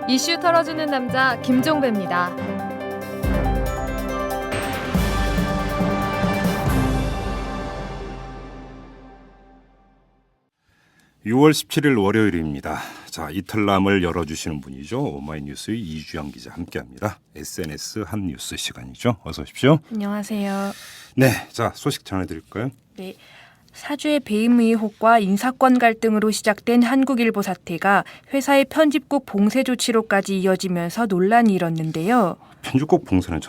이슈 털어주는 남자 김종배입니다. 6월 17일 월요일입니다. 자, 이탈남을 열어주시는 분이죠. 오마이뉴스의 이주영 기자 함께합니다. SNS 한 뉴스 시간이죠. 어서 오십시오. 안녕하세요. 네, 자 소식 전해드릴까요? 네. 사주의 배임 의혹과 인사권 갈등으로 시작된 한국일보 사태가 회사의 편집국 봉쇄 조치로까지 이어지면서 논란이 일었는데요. 편집국 봉쇄는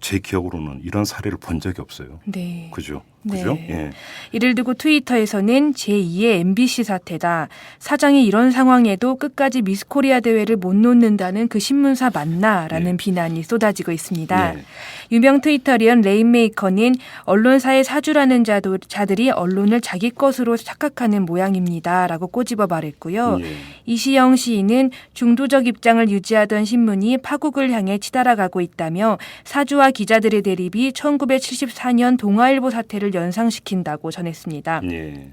제 기억으로는 이런 사례를 본 적이 없어요. 네. 그죠? 네. 그죠? 예. 이를 두고 트위터에서는 제2의 MBC 사태다. 사장이 이런 상황에도 끝까지 미스코리아 대회를 못 놓는다는 그 신문사 맞나라는 네. 비난이 쏟아지고 있습니다. 네. 유명 트위터리언 레인메이커는 언론사의 사주라는 자들이 언론을 자기 것으로 착각하는 모양입니다. 라고 꼬집어 말했고요. 예. 이시영 시인은 중도적 입장을 유지하던 신문이 파국을 향해 치달아가고 있다며 사주와 기자들의 대립이 1974년 동아일보 사태를 연상시킨다고 전했습니다. 예.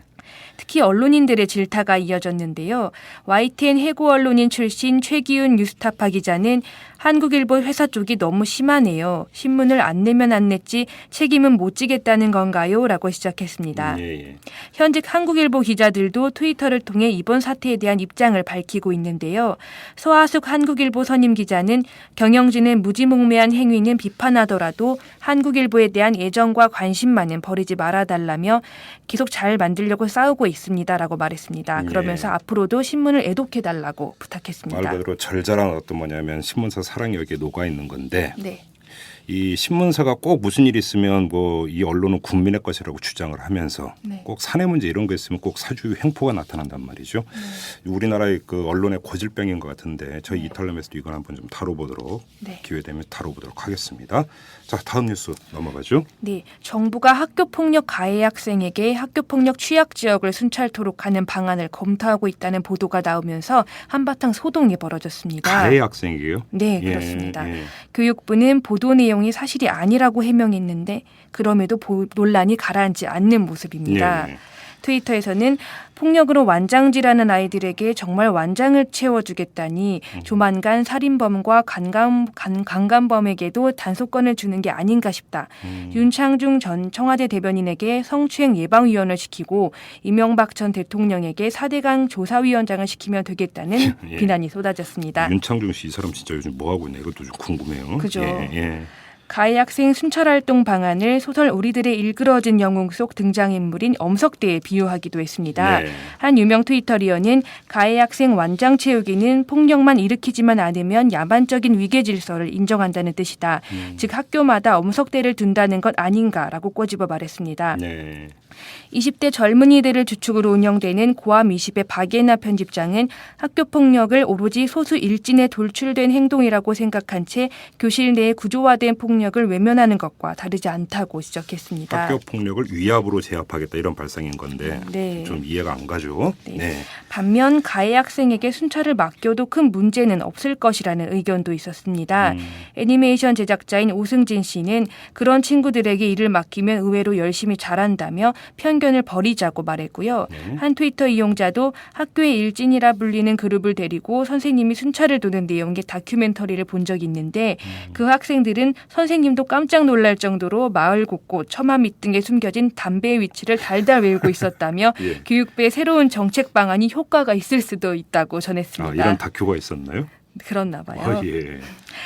특히 언론인들의 질타가 이어졌는데요. YTN 해고 언론인 출신 최기훈 뉴스타파 기자는 한국일보 회사 쪽이 너무 심하네요. 신문을 안 내면 안 냈지 책임은 못 지겠다는 건가요? 라고 시작했습니다. 예. 현직 한국일보 기자들도 트위터를 통해 이번 사태에 대한 입장을 밝히고 있는데요. 서하숙 한국일보 선임 기자는 경영진의 무지몽매한 행위는 비판하더라도 한국일보에 대한 애정과 관심만은 버리지 말아달라며 계속 잘 만들려고 싸우고 있습니다라고 말했습니다. 그러면서 앞으로도 신문을 애독해달라고 부탁했습니다. 말 그대로 절절한 어떤 뭐냐면 신문사 사랑이 여기에 녹아 있는 건데 네. 이 신문사가 꼭 무슨 일이 있으면 뭐 이 언론은 국민의 것이라고 주장을 하면서 네. 꼭 사내 문제 이런 거 있으면 꼭 사주 횡포가 나타난단 말이죠. 우리나라의 그 언론의 고질병인 것 같은데 저희 이탈남에서도 이걸 한번 좀 다뤄보도록 네. 기회 되면 다뤄보도록 하겠습니다. 자, 다음 뉴스 넘어가죠. 네, 정부가 학교폭력 가해 학생에게 학교폭력 취약 지역을 순찰토록 하는 방안을 검토하고 있다는 보도가 나오면서 한바탕 소동이 벌어졌습니다. 가해 학생이에요? 네, 그렇습니다. 교육부는 보도 내용이 사실이 아니라고 해명했는데 그럼에도 논란이 가라앉지 않는 모습입니다. 예. 트위터에서는 폭력으로 완장질하는 아이들에게 정말 완장을 채워주겠다니 조만간 살인범과 강간범에게도 단속권을 주는 게 아닌가 싶다. 윤창중 전 청와대 대변인에게 성추행 예방위원을 시키고 이명박 전 대통령에게 4대강 조사위원장을 시키면 되겠다는 예. 비난이 쏟아졌습니다. 윤창중 씨 이 사람 진짜 요즘 뭐 하고 있나 이것도 좀 궁금해요. 그죠. 예. 가해 학생 순찰활동 방안을 소설 우리들의 일그러진 영웅 속 등장인물인 엄석대에 비유하기도 했습니다. 네. 한 유명 트위터리언은 가해 학생 완장 채우기는 폭력만 일으키지만 않으면 야만적인 위계 질서를 인정한다는 뜻이다. 즉 학교마다 엄석대를 둔다는 것 아닌가라고 꼬집어 말했습니다. 네. 20대 젊은이들을 주축으로 운영되는 고암 20의 박예나 편집장은 학교폭력을 오로지 소수 일진에 돌출된 행동이라고 생각한 채 교실 내에 구조화된 폭력을 외면하는 것과 다르지 않다고 지적했습니다. 학교 폭력을 위압으로 제압하겠다 이런 발상인 건데 네. 좀 이해가 안 가죠. 네. 반면 가해 학생에게 순찰을 맡겨도 큰 문제는 없을 것이라는 의견도 있었습니다. 애니메이션 제작자인 오승진 씨는 그런 친구들에게 일을 맡기면 의외로 열심히 잘한다며 편견을 버리자고 말했고요. 한 트위터 이용자도 학교의 일진이라 불리는 그룹을 데리고 선생님이 순찰을 도는 내용의 다큐멘터리를 본 적이 있는데 그 학생들은 선생님도 깜짝 놀랄 정도로 마을 곳곳 처마 밑등에 숨겨진 담배의 위치를 달달 외우고 있었다며 예. 교육부의 새로운 정책 방안이 효과가 있을 수도 있다고 전했습니다. 아, 이런 다큐가 있었나요? 그렇나 봐요. 예.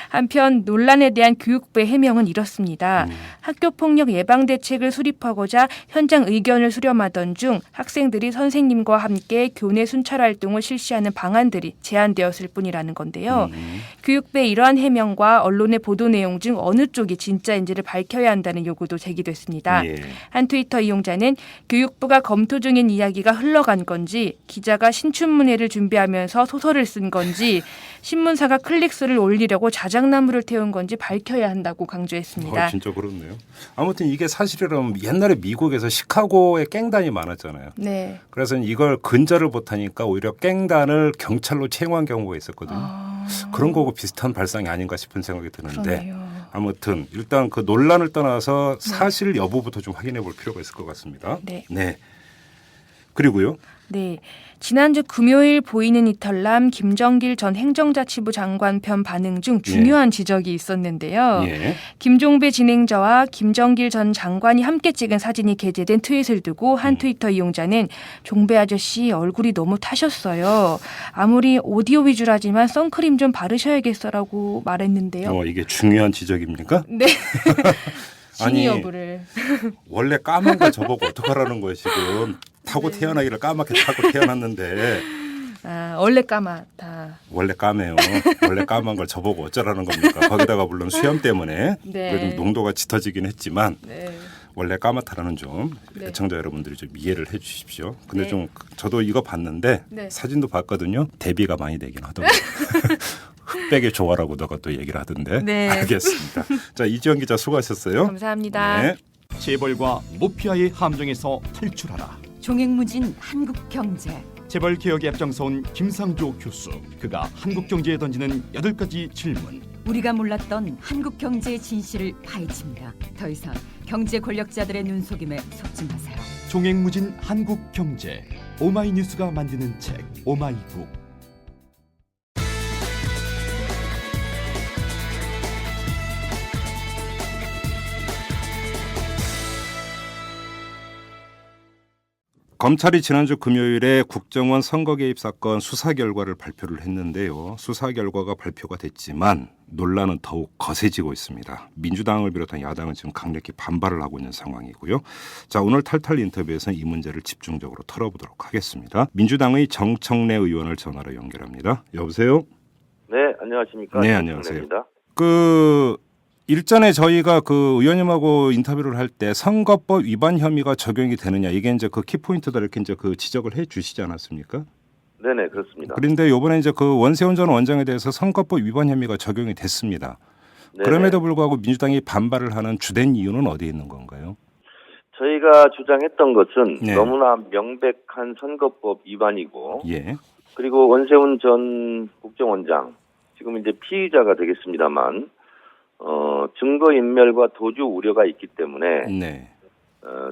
한편 논란에 대한 교육부의 해명은 이렇습니다. 학교폭력 예방 대책을 수립하고자 현장 의견을 수렴하던 중 학생들이 선생님과 함께 교내 순찰 활동을 실시하는 방안들이 제안되었을 뿐이라는 건데요. 교육부의 이러한 해명과 언론의 보도 내용 중 어느 쪽이 진짜인지를 밝혀야 한다는 요구도 제기됐습니다. 예. 한 트위터 이용자는 교육부가 검토 중인 이야기가 흘러간 건지 기자가 신춘문예를 준비하면서 소설을 쓴 건지 신문사가 클릭수를 올리려고 자작나무를 태운 건지 밝혀야 한다고 강조했습니다. 진짜 그렇네요. 아무튼 이게 사실이라면 옛날에 미국에서 시카고에 깽단이 많았잖아요. 네. 그래서 이걸 근절을 못하니까 오히려 깽단을 경찰로 채용한 경우가 있었거든요. 그런 거고 비슷한 발상이 아닌가 싶은 생각이 드는데 그러네요. 아무튼 일단 그 논란을 떠나서 사실 여부부터 좀 확인해 볼 필요가 있을 것 같습니다. 네. 그리고요. 네, 지난주 금요일 보이는 이탈남 김정길 전 행정자치부 장관 편 반응 중 중요한 지적이 있었는데요. 예. 김종배 진행자와 김정길 전 장관이 함께 찍은 사진이 게재된 트윗을 두고 한 트위터 이용자는 종배 아저씨 얼굴이 너무 타셨어요. 아무리 오디오 위주라지만 선크림 좀 바르셔야겠어라고 말했는데요. 이게 중요한 지적입니까? 네. 아니, 진위 여부를. 원래 까만 걸 저보고 어떡하라는 거예요 지금. 타고 태어나기를 까맣게 타고 태어났는데 원래 까맣다. 원래 까매요. 원래 까만 걸 저보고 어쩌라는 겁니까? 거기다가 물론 수염 때문에 네. 좀 농도가 짙어지긴 했지만 네. 원래 까맣다라는 좀 네. 애청자 여러분들이 좀 이해를 해 주십시오. 근데 네. 좀 저도 이거 봤는데 네. 사진도 봤거든요. 대비가 많이 되긴 하더라고요. 흑백의 조화라고 너가 또 얘기를 하던데. 네. 알겠습니다. 자, 이지영 기자 수고하셨어요. 감사합니다. 네. 재벌과 모피아의 함정에서 탈출하라. 종횡무진 한국경제. 재벌 개혁에 앞장서온 김상조 교수. 그가 한국경제에 던지는 8가지 질문. 우리가 몰랐던 한국경제의 진실을 파헤칩니다. 더 이상 경제 권력자들의 눈속임에 속지 마세요. 종횡무진 한국경제. 오마이뉴스가 만드는 책 오마이북. 검찰이 지난주 금요일에 국정원 선거 개입 사건 수사 결과를 발표를 했는데요. 수사 결과가 발표가 됐지만 논란은 더욱 거세지고 있습니다. 민주당을 비롯한 야당은 지금 강력히 반발을 하고 있는 상황이고요. 자, 오늘 탈탈 인터뷰에서는 이 문제를 집중적으로 털어보도록 하겠습니다. 민주당의 정청래 의원을 전화로 연결합니다. 여보세요? 네, 안녕하십니까? 네, 안녕하세요. 정청래입니다. 일전에 저희가 의원님하고 인터뷰를 할 때 선거법 위반 혐의가 적용이 되느냐 이게 이제 키포인트다 이렇게 이제 지적을 해 주시지 않았습니까? 네네, 그렇습니다. 그런데 이번에 이제 원세훈 전 원장에 대해서 선거법 위반 혐의가 적용이 됐습니다. 네네. 그럼에도 불구하고 민주당이 반발을 하는 주된 이유는 어디에 있는 건가요? 저희가 주장했던 것은 네. 너무나 명백한 선거법 위반이고, 예, 그리고 원세훈 전 국정원장, 지금 이제 피의자가 되겠습니다만, 증거인멸과 도주 우려가 있기 때문에 네,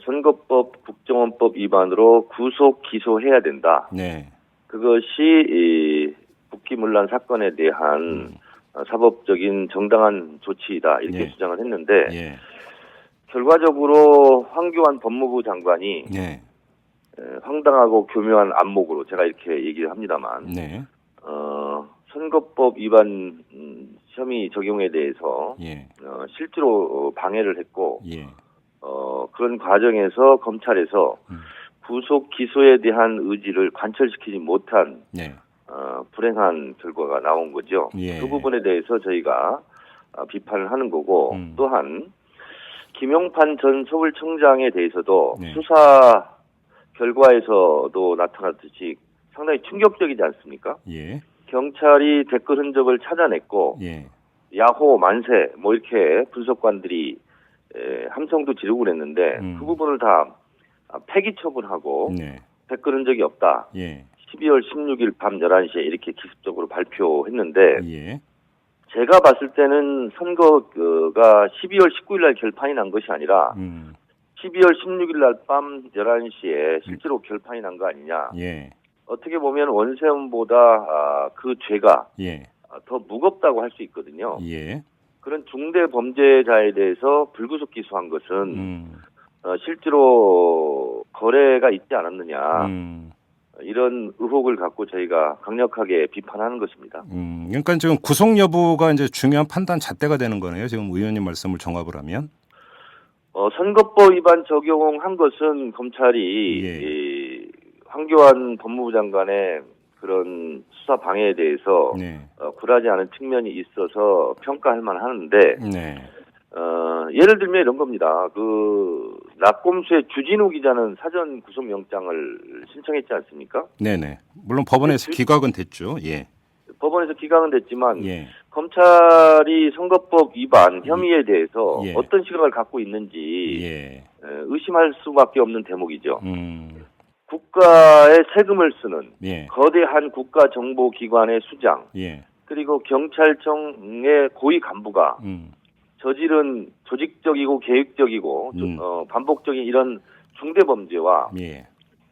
선거법, 국정원법 위반으로 구속 기소해야 된다. 네, 그것이 이 국기문란 사건에 대한 사법적인 정당한 조치이다 이렇게 예. 주장을 했는데 예, 결과적으로 황교안 법무부 장관이 네, 황당하고 교묘한 안목으로 제가 이렇게 얘기를 합니다만 네, 선거법 위반 혐의 적용에 대해서 예, 실제로 방해를 했고 예, 그런 과정에서 검찰에서 구속 기소에 대한 의지를 관철시키지 못한 네, 불행한 결과가 나온 거죠. 예. 그 부분에 대해서 저희가 비판을 하는 거고 또한 김용판 전 서울청장에 대해서도 네. 수사 결과에서도 나타났듯이 상당히 충격적이지 않습니까? 예, 경찰이 댓글 흔적을 찾아냈고 예, 야호 만세 뭐 이렇게 분석관들이 함성도 지르고 그랬는데 그 부분을 다 폐기 처분하고 네, 댓글 흔적이 없다. 예, 12월 16일 밤 11시에 이렇게 기습적으로 발표했는데 예, 제가 봤을 때는 선거가 12월 19일 날 결판이 난 것이 아니라 12월 16일 날 밤 11시에 실제로 결판이 난 거 아니냐. 예, 어떻게 보면 원세훈보다 그 죄가 예, 더 무겁다고 할 수 있거든요. 예, 그런 중대 범죄자에 대해서 불구속 기소한 것은 실제로 거래가 있지 않았느냐. 이런 의혹을 갖고 저희가 강력하게 비판하는 것입니다. 그러니까 지금 구속 여부가 이제 중요한 판단 잣대가 되는 거네요. 지금 의원님 말씀을 종합을 하면. 선거법 위반 적용한 것은 검찰이 예. 황교안 법무부 장관의 그런 수사 방해에 대해서 네. 굴하지 않은 측면이 있어서 평가할 만하는데 네. 예를 들면 이런 겁니다. 낙곰수의 주진우 기자는 사전 구속영장을 신청했지 않습니까? 네네. 물론 법원에서 기각은 됐죠. 예. 법원에서 기각은 됐지만 예. 검찰이 선거법 위반 혐의에 대해서 예. 어떤 시각을 갖고 있는지 예. 의심할 수밖에 없는 대목이죠. 국가의 세금을 쓰는 예. 거대한 국가정보기관의 수장 예. 그리고 경찰청의 고위 간부가 저지른 조직적이고 계획적이고 반복적인 이런 중대범죄와 예.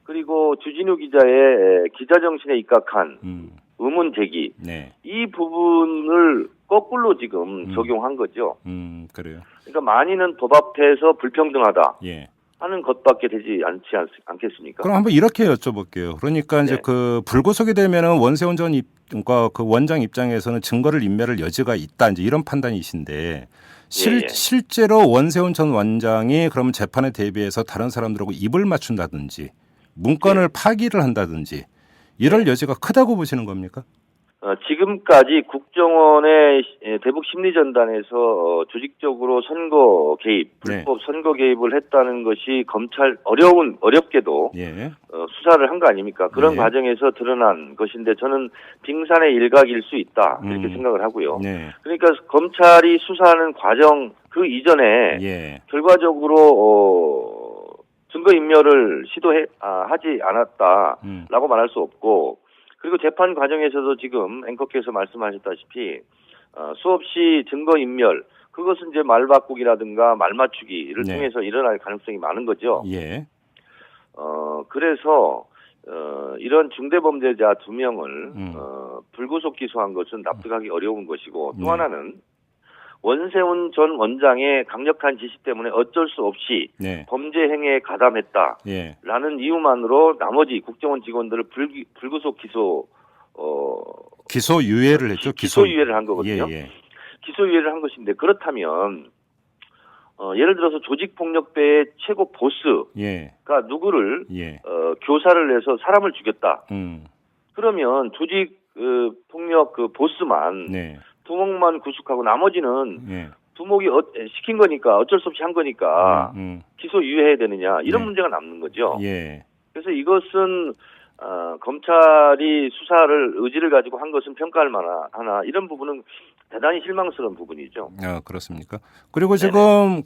그리고 주진우 기자의 기자 정신에 입각한 의문 제기 네. 이 부분을 거꾸로 지금 적용한 거죠. 그래요. 그러니까 만인은 법 앞에서 불평등하다 예. 하는 것밖에 되지 않겠습니까? 그럼 한번 이렇게 여쭤볼게요. 그러니까 이제 네. 그 불구속이 되면은 원세훈 전 그러니까 그 원장 입장에서는 증거를 인멸할 여지가 있다 이제 이런 판단이신데 예. 실제로 원세훈 전 원장이 그러면 재판에 대비해서 다른 사람들하고 입을 맞춘다든지 문건을 파기를 한다든지 이럴 여지가 크다고 보시는 겁니까? 지금까지 국정원의 대북 심리전단에서 조직적으로 선거 개입, 불법 선거 개입을 했다는 것이 검찰 어렵게도 예. 수사를 한 거 아닙니까? 그런 예. 과정에서 드러난 것인데 저는 빙산의 일각일 수 있다 이렇게 생각을 하고요. 네. 그러니까 검찰이 수사하는 과정 그 이전에 예. 결과적으로 증거인멸을 하지 않았다라고 말할 수 없고 그리고 재판 과정에서도 지금 앵커께서 말씀하셨다시피 수없이 증거인멸 그것은 이제 말바꾸기라든가 말맞추기를 네. 통해서 일어날 가능성이 많은 거죠. 예. 그래서 이런 중대범죄자 2명을 불구속 기소한 것은 납득하기 어려운 것이고 또 하나는 원세훈 전 원장의 강력한 지시 때문에 어쩔 수 없이 네. 범죄 행위에 가담했다라는 예. 이유만으로 나머지 국정원 직원들을 불구속 기소유예를 했죠. 기소유예를 한 거거든요. 예. 기소유예를 한 것인데 그렇다면 예를 들어서 조직폭력배의 최고 보스가 예. 누구를 예. 교사를 해서 사람을 죽였다. 음. 그러면 조직 폭력 그 보스만 네. 두목만 구속하고 나머지는 예. 두목이 시킨 거니까 어쩔 수 없이 한 거니까 기소유예해야 되느냐 이런 네. 문제가 남는 거죠. 예. 그래서 이것은 검찰이 수사를 의지를 가지고 한 것은 평가할 만하나 이런 부분은 대단히 실망스러운 부분이죠. 아, 그렇습니까? 그리고 지금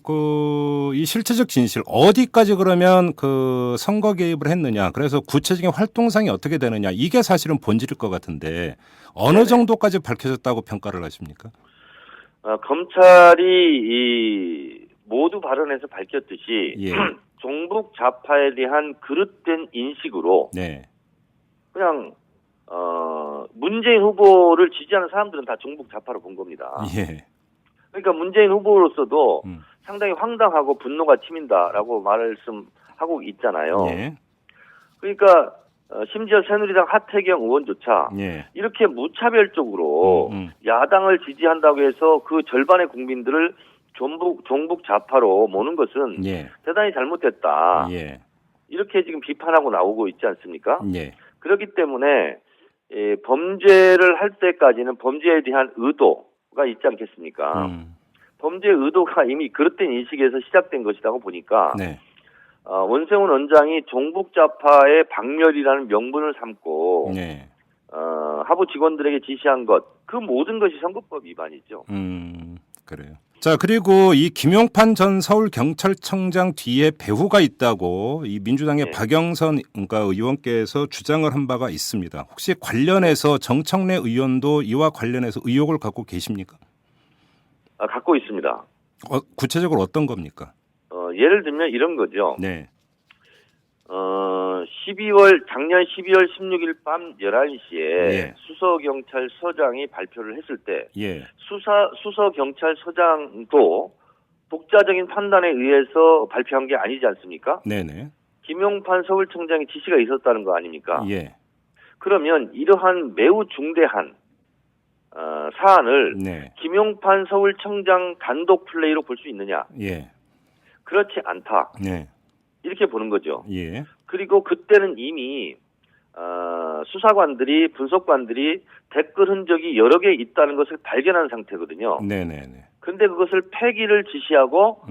이 실체적 진실 어디까지 그러면 그 선거 개입을 했느냐? 그래서 구체적인 활동상이 어떻게 되느냐? 이게 사실은 본질일 것 같은데 어느 정도까지 밝혀졌다고 평가를 하십니까? 검찰이 모두 발언에서 밝혔듯이 예. 종북 좌파에 대한 그릇된 인식으로 네. 그냥 문재인 후보를 지지하는 사람들은 다 종북 좌파로 본 겁니다. 예. 그러니까 문재인 후보로서도 음. 상당히 황당하고 분노가 치민다라고 말씀하고 있잖아요. 예. 그러니까 심지어 새누리당 하태경 의원조차 예. 이렇게 무차별적으로 야당을 지지한다고 해서 그 절반의 국민들을 종북 좌파로 모는 것은 예. 대단히 잘못됐다. 예. 이렇게 지금 비판하고 나오고 있지 않습니까? 예. 그렇기 때문에 범죄를 할 때까지는 범죄에 대한 의도가 있지 않겠습니까? 범죄 의도가 이미 그릇된 인식에서 시작된 것이라고 보니까 네. 원세훈 원장이 종북좌파의 박멸이라는 명분을 삼고 네. 하부 직원들에게 지시한 것 그 모든 것이 선거법 위반이죠. 그래요. 자, 그리고 이 김용판 전 서울경찰청장 뒤에 배후가 있다고 이 민주당의 네. 박영선 의원께서 주장을 한 바가 있습니다. 혹시 관련해서 정청래 의원도 이와 관련해서 의혹을 갖고 계십니까? 갖고 있습니다. 구체적으로 어떤 겁니까? 예를 들면 이런 거죠. 네. 작년 12월 16일 밤 11시에 예. 수서경찰서장이 발표를 했을 때 예. 수서경찰서장도 독자적인 판단에 의해서 발표한 게 아니지 않습니까? 네네. 김용판 서울청장의 지시가 있었다는 거 아닙니까? 예. 그러면 이러한 매우 중대한 사안을 네. 김용판 서울청장 단독 플레이로 볼 수 있느냐? 예. 그렇지 않다. 네. 이렇게 보는 거죠. 예. 그리고 그때는 이미 수사관들이 분석관들이 댓글 흔적이 여러 개 있다는 것을 발견한 상태거든요. 네네네. 근데 그것을 폐기를 지시하고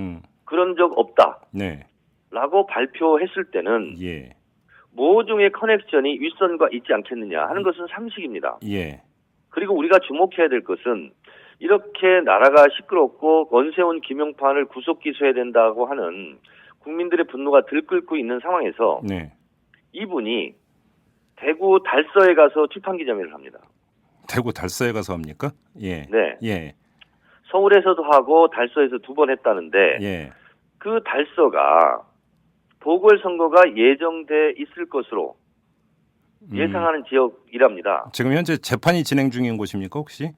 그런 적 없다. 네. 라고 발표했을 때는 예. 모종의 커넥션이 윗선과 있지 않겠느냐 하는 것은 상식입니다. 예. 그리고 우리가 주목해야 될 것은 이렇게 나라가 시끄럽고 원세훈 김용판을 구속 기소해야 된다고 하는 국민들의 분노가 들끓고 있는 상황에서 네. 이분이 대구 달서에 가서 출판기자회를 합니다. 대구 달서에 가서 합니까? 예. 네. 예. 서울에서도 하고 달서에서 2번 했다는데 예. 그 달서가 보궐선거가 예정돼 있을 것으로 예상하는 지역이랍니다. 지금 현재 재판이 진행 중인 곳입니까 혹시?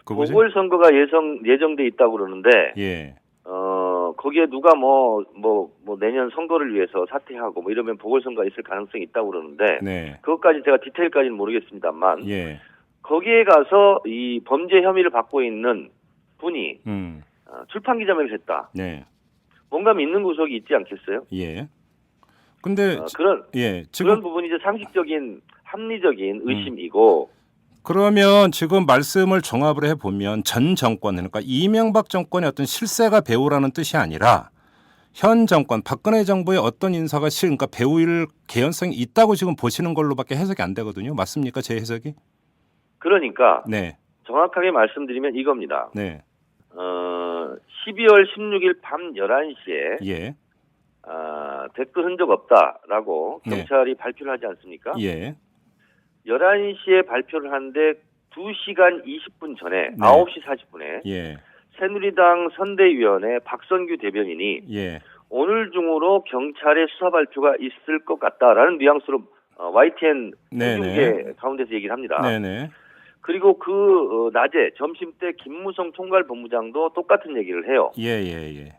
그곳이? 보궐선거가 예정돼 있다고 그러는데 예. 거기에 누가 내년 선거를 위해서 사퇴하고 뭐 이러면 보궐선거가 있을 가능성이 있다고 그러는데 네. 그것까지 제가 디테일까지는 모르겠습니다만 예. 거기에 가서 이 범죄 혐의를 받고 있는 분이 출판 기자회견을 했다. 네. 뭔가 믿는 구석이 있지 않겠어요? 예. 근데 그런 부분이 이제 상식적인 합리적인 의심이고 그러면 지금 말씀을 종합을 해보면 전 정권 그러니까 이명박 정권의 어떤 실세가 배우라는 뜻이 아니라 현 정권 박근혜 정부의 어떤 인사가 그러니까 배우일 개연성이 있다고 지금 보시는 걸로밖에 해석이 안 되거든요. 맞습니까? 제 해석이? 그러니까 네. 정확하게 말씀드리면 이겁니다. 네. 12월 16일 밤 11시에 예. 댓글 흔적 없다라고 네. 경찰이 발표를 하지 않습니까? 예. 11시에 발표를 하는데 2시간 20분 전에 네. 9시 40분에 예. 새누리당 선대위원회 박선규 대변인이 예. 오늘 중으로 경찰의 수사 발표가 있을 것 같다라는 뉘앙스로 YTN 중계 가운데서 얘기를 합니다. 네네. 그리고 그 낮에 점심때 김무성 총괄본부장도 똑같은 얘기를 해요. 예.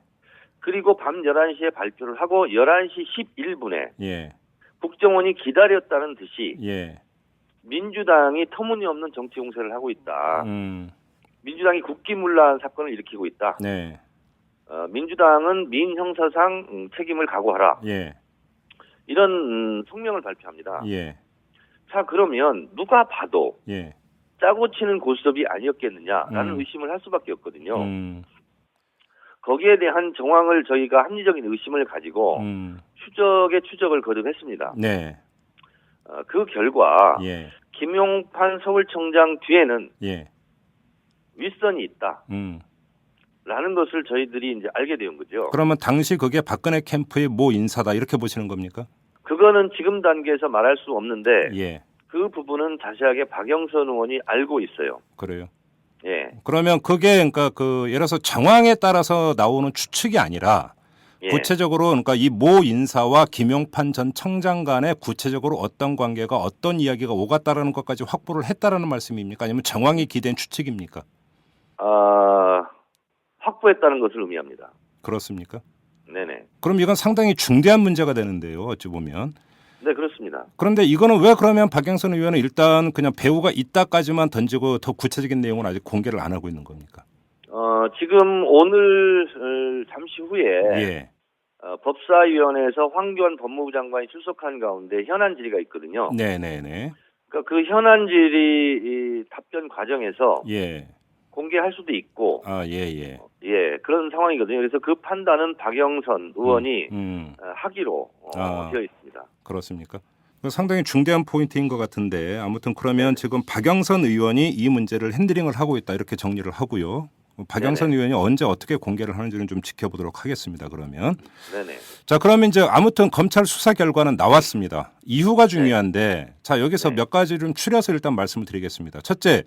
그리고 밤 11시에 발표를 하고 11시 11분에 예. 국정원이 기다렸다는 듯이 예. 민주당이 터무니없는 정치 공세를 하고 있다. 민주당이 국기문란 사건을 일으키고 있다. 네. 민주당은 민형사상 책임을 각오하라. 예. 이런 성명을 발표합니다. 예. 자, 그러면 누가 봐도 예. 짜고 치는 고스톱이 아니었겠느냐라는 의심을 할 수밖에 없거든요. 거기에 대한 정황을 저희가 합리적인 의심을 가지고 추적을 거듭했습니다. 네. 그 결과 예. 김용판 서울청장 뒤에는 예. 윗선이 있다. 라는 것을 저희들이 이제 알게 된 거죠. 그러면 당시 그게 박근혜 캠프의 모 인사다 이렇게 보시는 겁니까? 그거는 지금 단계에서 말할 수 없는데 예. 그 부분은 자세하게 박영선 의원이 알고 있어요. 그래요. 예. 그러면 그게 그러니까 예를 들어서 정황에 따라서 나오는 추측이 아니라 예. 구체적으로 그러니까 이 모 인사와 김용판 전 청장 간에 구체적으로 어떤 관계가 어떤 이야기가 오갔다라는 것까지 확보를 했다라는 말씀입니까? 아니면 정황이 기댄 추측입니까? 확보했다는 것을 의미합니다. 그렇습니까? 네네. 그럼 이건 상당히 중대한 문제가 되는데요. 어찌 보면. 네, 그렇습니다. 그런데 이거는 왜 그러면 박영선 의원은 일단 그냥 배우가 있다까지만 던지고 더 구체적인 내용은 아직 공개를 안 하고 있는 겁니까? 지금 오늘 잠시 후에 예. 법사위원회에서 황교안 법무부 장관이 출석한 가운데 현안 질의가 있거든요. 네네네. 그러니까 그 현안 질의 답변 과정에서 예. 공개할 수도 있고, 예. 그런 상황이거든요. 그래서 그 판단은 박영선 의원이 하기로 되어 있습니다. 그렇습니까? 상당히 중대한 포인트인 것 같은데 아무튼 그러면 지금 박영선 의원이 이 문제를 핸들링을 하고 있다 이렇게 정리를 하고요. 박영선 의원이 언제 어떻게 공개를 하는지는 좀 지켜보도록 하겠습니다. 그러면. 네네. 자, 그러면 이제 아무튼 검찰 수사 결과는 나왔습니다. 이후가 중요한데 자, 여기서 몇 가지 좀 추려서 일단 말씀을 드리겠습니다. 첫째,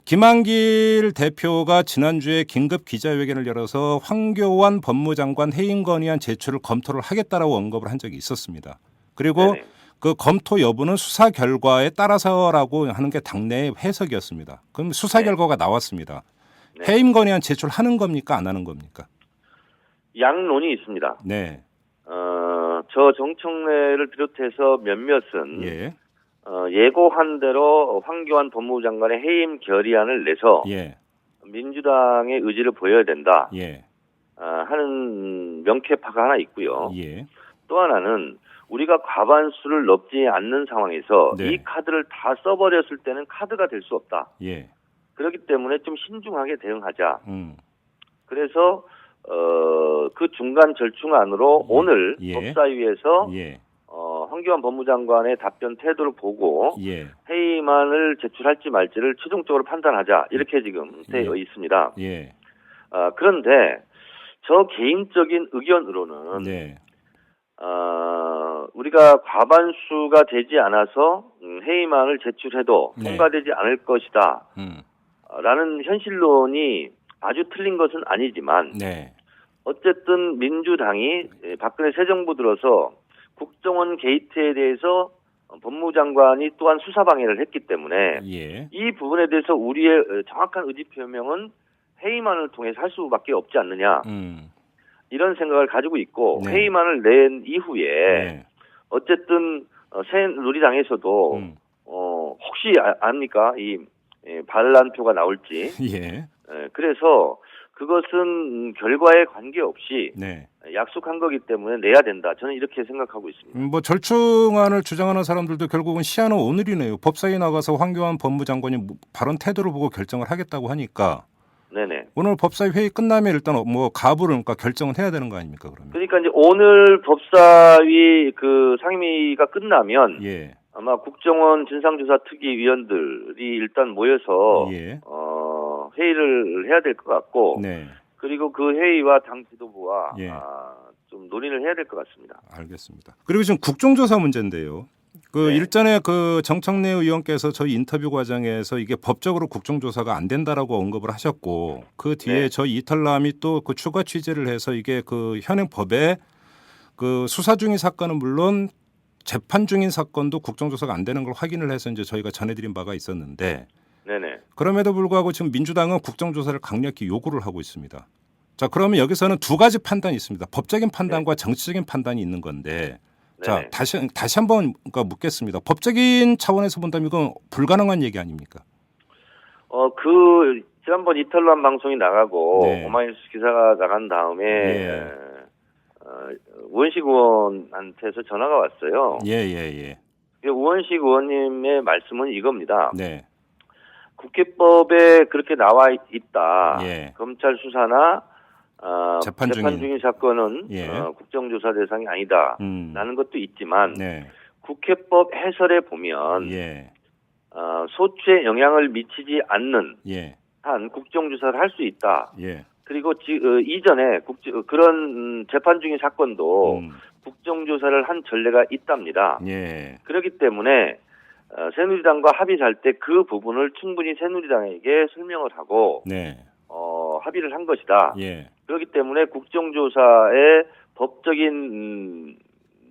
김한길 대표가 지난주에 긴급 기자회견을 열어서 황교안 법무장관 해임 건의안 제출을 검토를 하겠다라고 언급을 한 적이 있었습니다. 그리고 그 검토 여부는 수사 결과에 따라서라고 하는 게 당내의 해석이었습니다. 그럼 수사 결과가 나왔습니다. 해임 건의안 제출하는 겁니까? 안 하는 겁니까? 양론이 있습니다. 네. 저 정청래를 비롯해서 몇몇은 예고한 대로 황교안 법무부 장관의 해임 결의안을 내서 민주당의 의지를 보여야 된다 하는 명쾌파가 하나 있고요. 또 하나는 우리가 과반수를 넘지 않는 상황에서 이 카드를 다 써버렸을 때는 카드가 될 수 없다. 그렇기 때문에 좀 신중하게 대응하자. 그래서 그 중간 절충안으로 오늘 법사위에서 황교안 법무장관의 답변 태도를 보고 해임안을 제출할지 말지를 최종적으로 판단하자. 이렇게 지금 되어 있습니다. 그런데 저 개인적인 의견으로는 우리가 과반수가 되지 않아서 해임안을 제출해도 통과되지 않을 것이다. 라는 현실론이 아주 틀린 것은 아니지만 어쨌든 민주당이 박근혜 새 정부 들어서 국정원 게이트에 대해서 법무장관이 또한 수사 방해를 했기 때문에 예. 이 부분에 대해서 우리의 정확한 의지 표명은 회의만을 통해서 할 수밖에 없지 않느냐 이런 생각을 가지고 있고 네. 회의만을 낸 이후에 네. 어쨌든 새누리당에서도 혹시 압니까 이 반란표가 나올지 예. 그래서 그것은 결과에 관계없이 네. 약속한 거기 때문에 내야 된다. 저는 이렇게 생각하고 있습니다. 뭐 절충안을 주장하는 사람들도 결국은 시한은 오늘이네요. 법사위 나가서 황교안 법무장관이 발언 태도를 보고 결정을 하겠다고 하니까 네네. 오늘 법사위 회의 끝나면 일단 뭐 가부를 그러니까 결정은 해야 되는 거 아닙니까 그러면? 그러니까 이제 오늘 법사위 그 상임위가 끝나면 예. 아마 국정원 진상조사특위위원들이 일단 모여서 예. 회의를 해야 될 것 같고 네. 그리고 그 회의와 당 지도부와 예. 좀 논의를 해야 될 것 같습니다. 알겠습니다. 그리고 지금 국정조사 문제인데요. 그 네. 일전에 그 정청래 의원께서 저희 인터뷰 과정에서 이게 법적으로 국정조사가 안 된다라고 언급을 하셨고 그 뒤에 네. 저희 이탈남이 또 그 추가 취재를 해서 이게 그 현행 법에 그 수사 중인 사건은 물론 재판 중인 사건도 국정조사가 안 되는 걸 확인을 해서 이제 저희가 전해드린 바가 있었는데 네네. 그럼에도 불구하고 지금 민주당은 국정조사를 강력히 요구를 하고 있습니다. 자, 그러면 여기서는 두 가지 판단이 있습니다. 법적인 판단과 정치적인 판단이 있는 건데 자, 네네. 다시 한번 묻겠습니다. 법적인 차원에서 본다면 이건 불가능한 얘기 아닙니까? 그 지난번 이탈남 방송이 나가고 네. 오마이뉴스 기사가 나간 다음에 예. 우원식 의원한테서 전화가 왔어요. 예. 우원식 의원님의 말씀은 이겁니다. 네. 국회법에 그렇게 나와 있다. 예. 검찰 수사나 재판 중인 사건은 예. 국정조사 대상이 아니다. 라는 것도 있지만 네. 국회법 해설에 보면 예. 소추에 영향을 미치지 않는 예. 한 국정조사를 할 수 있다. 예. 그리고 이전에 그런 재판 중인 사건도 국정조사를 한 전례가 있답니다. 예. 그렇기 때문에 새누리당과 합의할 때 그 부분을 충분히 새누리당에게 설명을 하고 네. 합의를 한 것이다. 예. 그렇기 때문에 국정조사의 법적인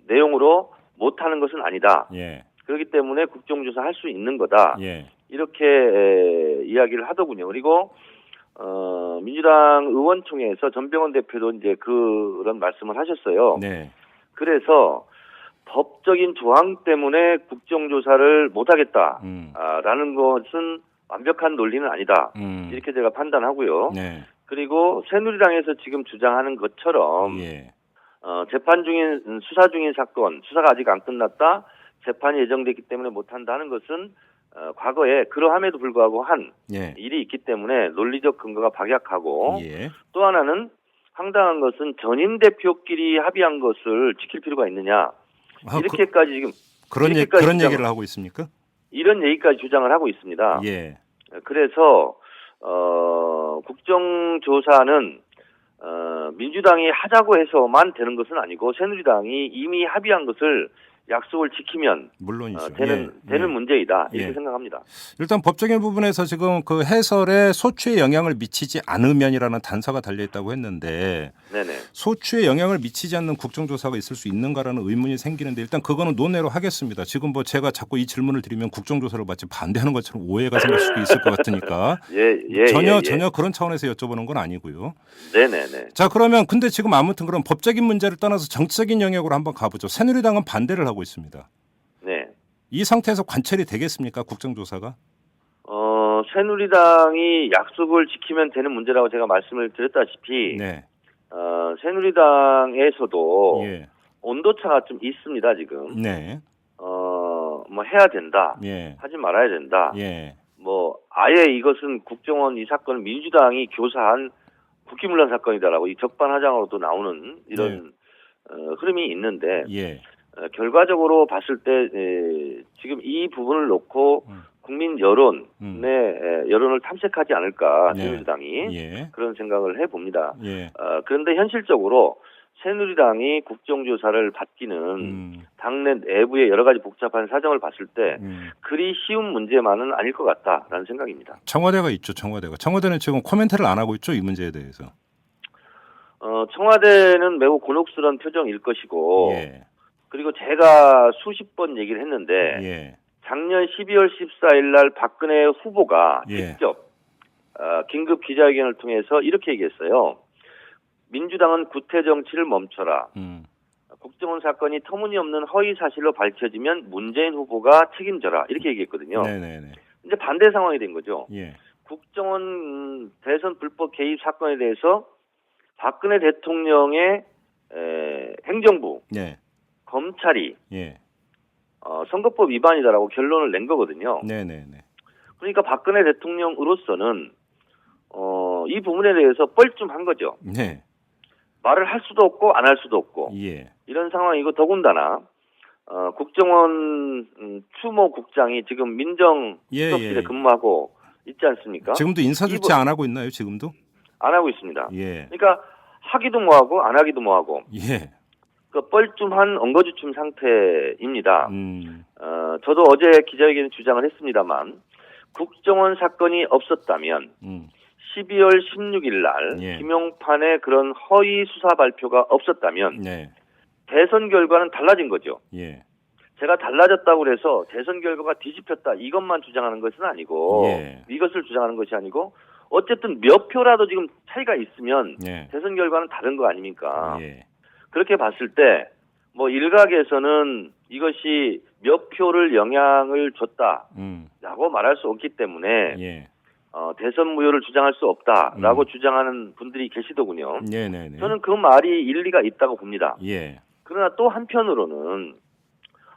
내용으로 못하는 것은 아니다. 예. 그렇기 때문에 국정조사 할 수 있는 거다. 예. 이렇게 이야기를 하더군요. 그리고 민주당 의원총회에서 전병헌 대표도 이제 그런 말씀을 하셨어요. 네. 그래서 법적인 조항 때문에 국정조사를 못하겠다라는 것은 완벽한 논리는 아니다. 이렇게 제가 판단하고요. 네. 그리고 새누리당에서 지금 주장하는 것처럼 예. 재판 중인 수사 중인 사건, 수사가 아직 안 끝났다, 재판이 예정됐기 때문에 못한다는 것은 과거에 그러함에도 불구하고 한 예. 일이 있기 때문에 논리적 근거가 박약하고 예. 또 하나는 황당한 것은 전임 대표끼리 합의한 것을 지킬 필요가 있느냐 이렇게까지 지금 그런 주장을- 얘기를 하고 있습니까? 이런 얘기까지 주장을 하고 있습니다. 예. 그래서 국정조사는 민주당이 하자고 해서만 되는 것은 아니고 새누리당이 이미 합의한 것을 약속을 지키면 물론이죠. 되는 예. 문제이다 이렇게 예. 생각합니다. 일단 법적인 부분에서 지금 그 해설에 소추에 영향을 미치지 않으면이라는 단서가 달려 있다고 했는데 네네. 소추에 영향을 미치지 않는 국정조사가 있을 수 있는가라는 의문이 생기는데 일단 그거는 논외로 하겠습니다. 지금 뭐 제가 자꾸 이 질문을 드리면 국정조사를 마치 반대하는 것처럼 오해가 생길 수도 있을 것 같으니까 전혀 그런 차원에서 여쭤보는 건 아니고요. 네네네. 자, 그러면 근데 지금 아무튼 그런 법적인 문제를 떠나서 정치적인 영역으로 한번 가보죠. 새누리당은 반대를 하고 있습니다. 네. 이 상태에서 관철이 되겠습니까? 국정조사가? 새누리당이 약속을 지키면 되는 문제라고 제가 말씀을 드렸다시피 네. 새누리당에서도 예. 온도차가 좀 있습니다 지금. 네. 뭐 해야 된다. 예. 하지 말아야 된다. 예. 뭐 아예 이것은 국정원 이 사건은 민주당이 교사한 국기문란 사건이다라고 이 적반하장으로도 나오는 이런 흐름이 있는데 예. 결과적으로 봤을 때 지금 이 부분을 놓고 국민 여론의 여론을 탐색하지 않을까 네. 새누리당이 예. 그런 생각을 해봅니다. 예. 그런데 현실적으로 새누리당이 국정조사를 받기는 당내 내부의 여러 가지 복잡한 사정을 봤을 때 그리 쉬운 문제만은 아닐 것 같다라는 생각입니다. 청와대가 있죠. 청와대는 지금 코멘트를 안 하고 있죠. 이 문제에 대해서. 청와대는 매우 곤혹스러운 표정일 것이고 예. 그리고 제가 수십 번 얘기를 했는데 예. 작년 12월 14일 날 박근혜 후보가 예. 직접 긴급 기자회견을 통해서 이렇게 얘기했어요. 민주당은 구태 정치를 멈춰라. 국정원 사건이 터무니없는 허위 사실로 밝혀지면 문재인 후보가 책임져라. 이렇게 얘기했거든요. 네네네. 이제 반대 상황이 된 거죠. 예. 국정원 대선 불법 개입 사건에 대해서 박근혜 대통령의 행정부, 예. 검찰이 예. 선거법 위반이다라고 결론을 낸 거거든요. 네네네. 그러니까 박근혜 대통령으로서는 이 부분에 대해서 뻘쭘한 거죠. 네. 말을 할 수도 없고 안 할 수도 없고 예. 이런 상황이고 더군다나 국정원 추모 국장이 지금 민정수석실에 근무하고 있지 않습니까? 지금도 인사조치 안 하고 있나요? 지금도? 안 하고 있습니다. 예. 그러니까 하기도 뭐하고 안 하기도 뭐하고 예. 그 뻘쭘한 엉거주춤 상태입니다. 저도 어제 기자회견에 주장을 했습니다만 국정원 사건이 없었다면 12월 16일 날 예. 김용판의 그런 허위 수사 발표가 없었다면 네. 대선 결과는 달라진 거죠. 예. 제가 달라졌다고 해서 대선 결과가 뒤집혔다 이것만 주장하는 것은 아니고 예. 이것을 주장하는 것이 아니고 어쨌든 몇 표라도 지금 차이가 있으면 예. 대선 결과는 다른 거 아닙니까? 예. 그렇게 봤을 때 뭐 일각에서는 이것이 몇 표를 영향을 줬다라고 말할 수 없기 때문에 예. 대선 무효를 주장할 수 없다라고 주장하는 분들이 계시더군요. 네네네. 저는 그 말이 일리가 있다고 봅니다. 예. 그러나 또 한편으로는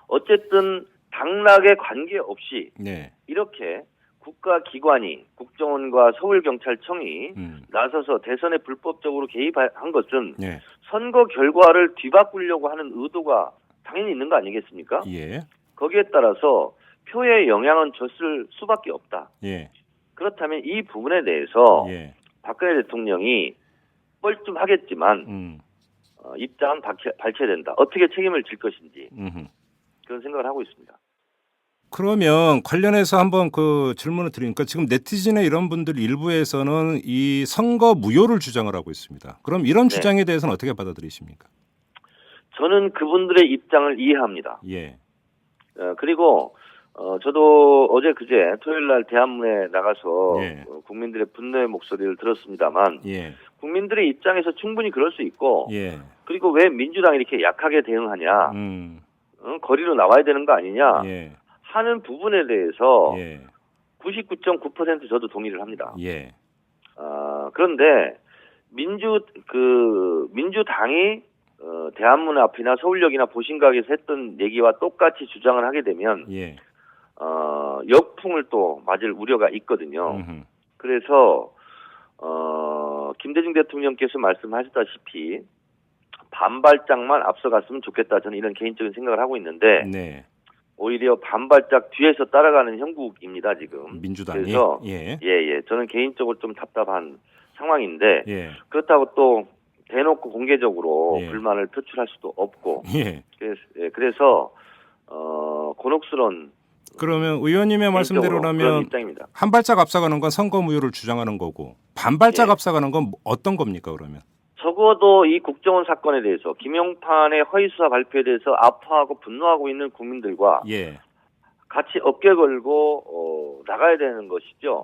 어쨌든 당락에 관계없이 네. 이렇게 국가기관이 국정원과 서울경찰청이 나서서 대선에 불법적으로 개입한 것은 네. 선거 결과를 뒤바꾸려고 하는 의도가 당연히 있는 거 아니겠습니까? 예. 거기에 따라서 표에 영향은 줬을 수밖에 없다. 예. 그렇다면 이 부분에 대해서 예. 박근혜 대통령이 뻘쭘하겠지만 입장은 밝혀야 된다. 어떻게 책임을 질 것인지 그런 생각을 하고 있습니다. 그러면 관련해서 한번 그 질문을 드리니까 지금 네티즌의 이런 분들 일부에서는 이 선거 무효를 주장을 하고 있습니다. 그럼 이런 주장에 대해서는 어떻게 받아들이십니까? 저는 그분들의 입장을 이해합니다. 예. 그리고 저도 어제 그제 토요일 날 대한문에 나가서 예. 국민들의 분노의 목소리를 들었습니다만 예. 국민들의 입장에서 충분히 그럴 수 있고 예. 그리고 왜 민주당이 이렇게 약하게 대응하냐 거리로 나와야 되는 거 아니냐 예. 하는 부분에 대해서 예. 99.9% 저도 동의를 합니다. 예. 그런데 민주당이 대한문 앞이나 서울역이나 보신각에서 했던 얘기와 똑같이 주장을 하게 되면 예. 역풍을 또 맞을 우려가 있거든요. 그래서 김대중 대통령께서 말씀하셨다시피 반발짝만 앞서갔으면 좋겠다. 저는 이런 개인적인 생각을 하고 있는데 네. 오히려 반발짝 뒤에서 따라가는 형국입니다. 지금. 민주당이. 그래서 예. 저는 개인적으로 좀 답답한 상황인데 예. 그렇다고 또 대놓고 공개적으로 예. 불만을 표출할 수도 없고 예. 그래서 곤혹스러운 그러면 의원님의 그런 말씀대로라면 입장입니다. 한 발짝 앞서가는 건 선거 무효를 주장하는 거고 반발짝 예. 앞서가는 건 어떤 겁니까 그러면? 적어도 이 국정원 사건에 대해서 김용판의 허위수사 발표에 대해서 아파하고 분노하고 있는 국민들과 예. 같이 어깨 걸고 나가야 되는 것이죠.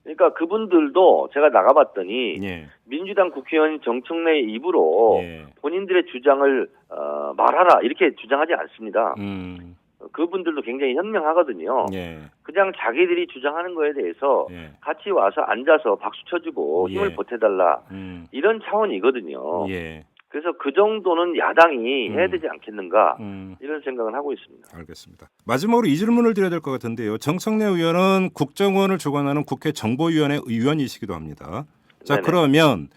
그러니까 그분들도 제가 나가봤더니 예. 민주당 국회의원 정청래의 입으로 예. 본인들의 주장을 말하라 이렇게 주장하지 않습니다. 그분들도 굉장히 현명하거든요. 예. 그냥 자기들이 주장하는 거에 대해서 예. 같이 와서 앉아서 박수 쳐주고 힘을 예. 보태달라 이런 차원이거든요. 예. 그래서 그 정도는 야당이 해야 되지 않겠는가 이런 생각을 하고 있습니다. 알겠습니다. 마지막으로 이 질문을 드려야 될 것 같은데요. 정청래 의원은 국정원을 주관하는 국회 정보위원회 의원이시기도 합니다. 자, 네네. 그러면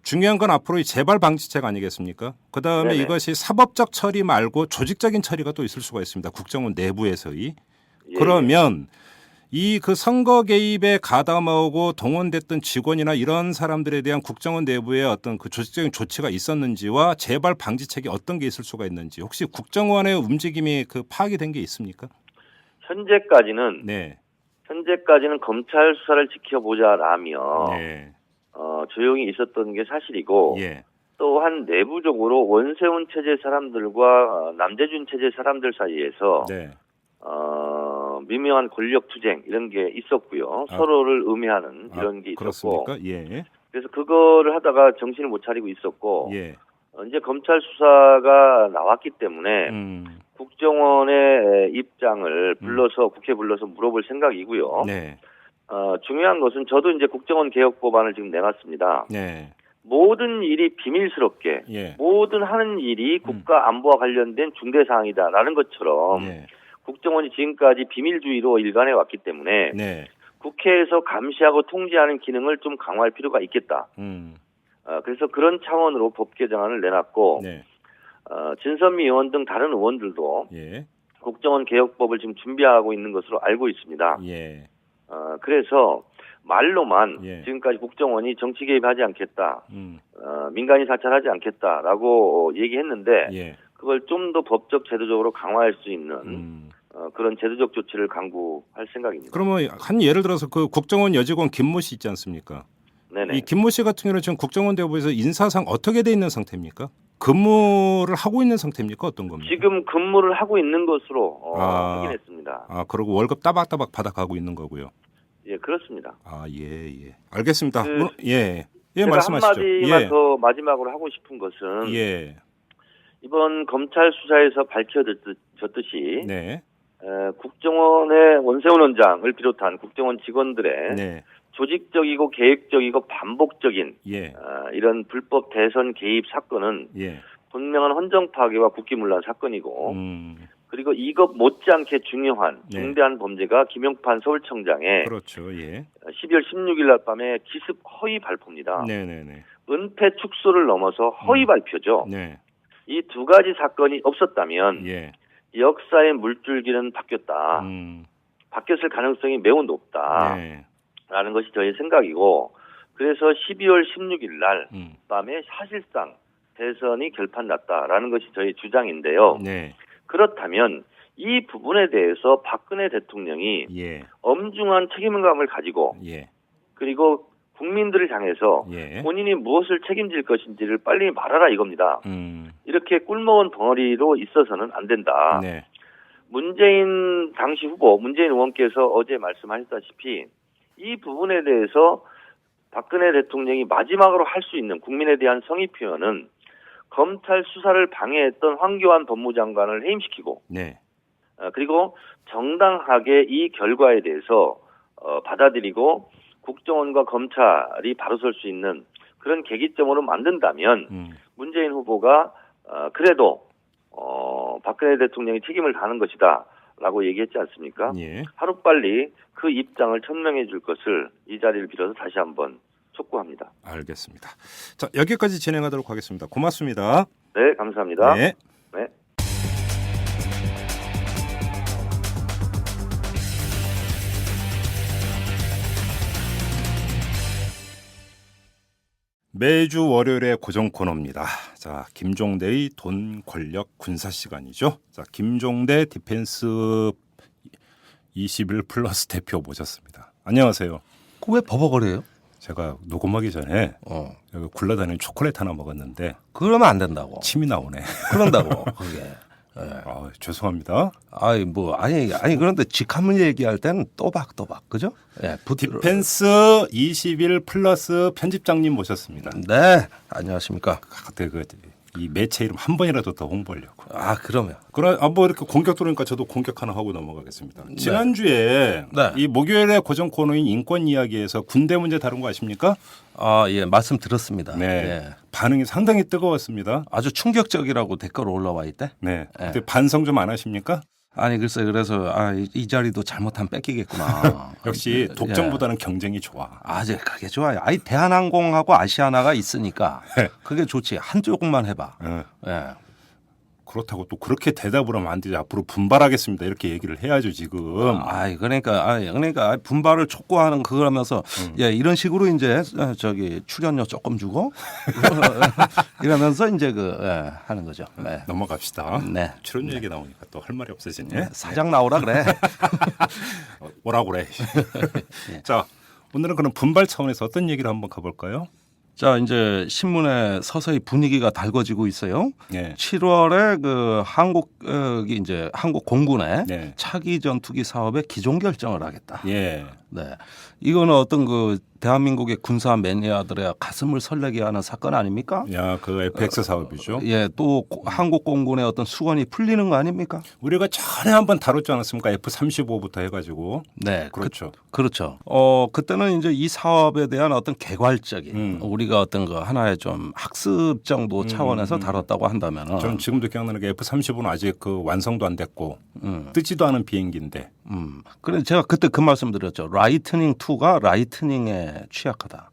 중요한 건 앞으로 이 재발 방지책 아니겠습니까? 그다음에 네네. 이것이 사법적 처리 말고 조직적인 처리가 또 있을 수가 있습니다. 국정원 내부에서의. 예. 그러면 이 그 선거 개입에 가담하고 동원됐던 직원이나 이런 사람들에 대한 국정원 내부의 어떤 그 조직적인 조치가 있었는지와 재발 방지책이 어떤 게 있을 수가 있는지 혹시 국정원의 움직임이 그 파악이 된 게 있습니까? 현재까지는 네. 검찰 수사를 지켜보자라며 네. 조용히 있었던 게 사실이고 예. 또한 내부적으로 원세훈 체제 사람들과 남재준 체제 사람들 사이에서 네. 미묘한 권력 투쟁 이런 게 있었고요. 서로를 음해하는 이런 게 있었고. 그렇습니까? 예. 그래서 그거를 하다가 정신을 못 차리고 있었고. 예. 이제 검찰 수사가 나왔기 때문에 국정원의 입장을 불러서 국회 불러서 물어볼 생각이고요. 네. 중요한 것은 저도 이제 국정원 개혁 법안을 지금 내놨습니다. 네. 모든 일이 비밀스럽게 예. 모든 하는 일이 국가 안보와 관련된 중대 사항이다라는 것처럼 네. 국정원이 지금까지 비밀주의로 일관해 왔기 때문에 네. 국회에서 감시하고 통제하는 기능을 좀 강화할 필요가 있겠다. 그래서 그런 차원으로 법 개정안을 내놨고 네. 진선미 의원 등 다른 의원들도 예. 국정원 개혁법을 지금 준비하고 있는 것으로 알고 있습니다. 예. 그래서 말로만 예. 지금까지 국정원이 정치 개입하지 않겠다, 민간인 사찰하지 않겠다라고 얘기했는데 예. 그걸 좀 더 법적 제도적으로 강화할 수 있는 그런 제도적 조치를 강구할 생각입니다. 그러면 한 예를 들어서 그 국정원 여직원 김모 씨 있지 않습니까? 네네. 이 김모 씨 같은 경우는 지금 국정원 대부에서 인사상 어떻게 돼 있는 상태입니까? 근무를 하고 있는 상태입니까? 어떤 겁니까? 지금 근무를 하고 있는 것으로 확인했습니다. 그리고 월급 따박따박 받아가고 있는 거고요. 예, 그렇습니다. 예. 알겠습니다. 예, 제가 말씀하시죠. 한마디만 더 마지막으로 하고 싶은 것은 예. 이번 검찰 수사에서 밝혀졌듯이 네. 국정원의 원세훈 원장을 비롯한 국정원 직원들의 네. 조직적이고 계획적이고 반복적인 예. 이런 불법 대선 개입 사건은 예. 분명한 헌정 파괴와 국기문란 사건이고 그리고 이것 못지않게 중요한 네. 중대한 범죄가 김용판 서울청장의 그렇죠. 예. 12월 16일 날 밤에 기습 허위 발표입니다. 네네네. 은폐 축소를 넘어서 허위 발표죠. 네. 이 두 가지 사건이 없었다면 예. 역사의 물줄기는 바뀌었다. 바뀌었을 가능성이 매우 높다. 네. 라는 것이 저의 생각이고 그래서 12월 16일 날 밤에 사실상 대선이 결판났다라는 것이 저의 주장인데요. 네. 그렇다면 이 부분에 대해서 박근혜 대통령이 예. 엄중한 책임감을 가지고 예. 그리고 국민들을 향해서 예. 본인이 무엇을 책임질 것인지를 빨리 말하라 이겁니다. 이렇게 꿀먹은 덩어리로 있어서는 안 된다. 네. 문재인 당시 후보 문재인 의원께서 어제 말씀하셨다시피 이 부분에 대해서 박근혜 대통령이 마지막으로 할 수 있는 국민에 대한 성의 표현은 검찰 수사를 방해했던 황교안 법무장관을 해임시키고 네. 그리고 정당하게 이 결과에 대해서 받아들이고 국정원과 검찰이 바로 설 수 있는 그런 계기점으로 만든다면 문재인 후보가 그래도 박근혜 대통령이 책임을 다하는 것이다 라고 얘기했지 않습니까? 예. 하루빨리 그 입장을 천명해 줄 것을 이 자리를 빌어서 다시 한번 촉구합니다. 알겠습니다. 자, 여기까지 진행하도록 하겠습니다. 고맙습니다. 네, 감사합니다. 네. 네. 매주 월요일의 고정 코너입니다. 자, 김종대의 돈, 권력, 군사 시간이죠. 자, 김종대 디펜스 21 플러스 대표 모셨습니다. 안녕하세요. 그 왜 버벅거려요? 제가 녹음하기 전에 여기 굴러다니는 초콜릿 하나 먹었는데 그러면 안 된다고. 침이 나오네. 그런다고 그게. 죄송합니다. 아니 그런데 직함을 얘기할 때는 또박또박 그죠? 예, 디펜스 21 플러스 편집장님 모셨습니다. 네, 안녕하십니까. 이 매체 이름 한 번이라도 더 홍보하려고. 그러면. 뭐 이렇게 공격 들어오니까 저도 공격 하나 하고 넘어가겠습니다. 지난주에 이 목요일의 고정 코너인 인권 이야기에서 군대 문제 다룬 거 아십니까? 예, 말씀 들었습니다. 네. 예. 반응이 상당히 뜨거웠습니다. 아주 충격적이라고 댓글 올라와 있대. 네. 근데 반성 좀 안 하십니까? 아니 글쎄 그래서 이 자리도 잘못하면 뺏기겠구나. 역시 독점보다는 경쟁이 좋아. 그게 좋아요. 대한항공하고 아시아나가 있으니까 그게 좋지. 한쪽만 해봐. 예. 그렇다고 또 그렇게 대답을 하면 안 되지. 앞으로 분발하겠습니다. 이렇게 얘기를 해야죠 지금. 그러니까 분발을 촉구하는 그거라면서 이런 식으로 이제 출연료 조금 주고 이러면서 이제 하는 거죠. 네. 넘어갑시다. 네. 출연료 얘기 나오니까 또 할 말이 없어지네. 사장 나오라 그래. 뭐라 그래. 자, 오늘은 그럼 분발 차원에서 어떤 얘기를 한번 가볼까요? 자, 이제 신문에 서서히 분위기가 달궈지고 있어요. 예. 7월에 그 한국이 이제 한국 공군의 네. 차기 전투기 사업에 기존 결정을 하겠다. 예. 네, 이거는 어떤 그 대한민국의 군사 매니아들의 가슴을 설레게 하는 사건 아닙니까? 야, 그 FX 사업이죠. 예, 또 한국 공군의 어떤 수건이 풀리는 거 아닙니까? 우리가 전에 한번 다뤘지 않았습니까? F-35부터 해가지고. 네, 그렇죠. 그렇죠. 그때는 이제 이 사업에 대한 어떤 개괄적인 우리가 어떤 그 하나의 좀 학습 정도 차원에서 다뤘다고 한다면은 저는 지금도 기억나는 게 F-35는 아직 그 완성도 안 됐고 뜨지도 않은 비행기인데. 그래 제가 그때 그 말씀드렸죠. 라이트닝 2가 라이트닝에 취약하다.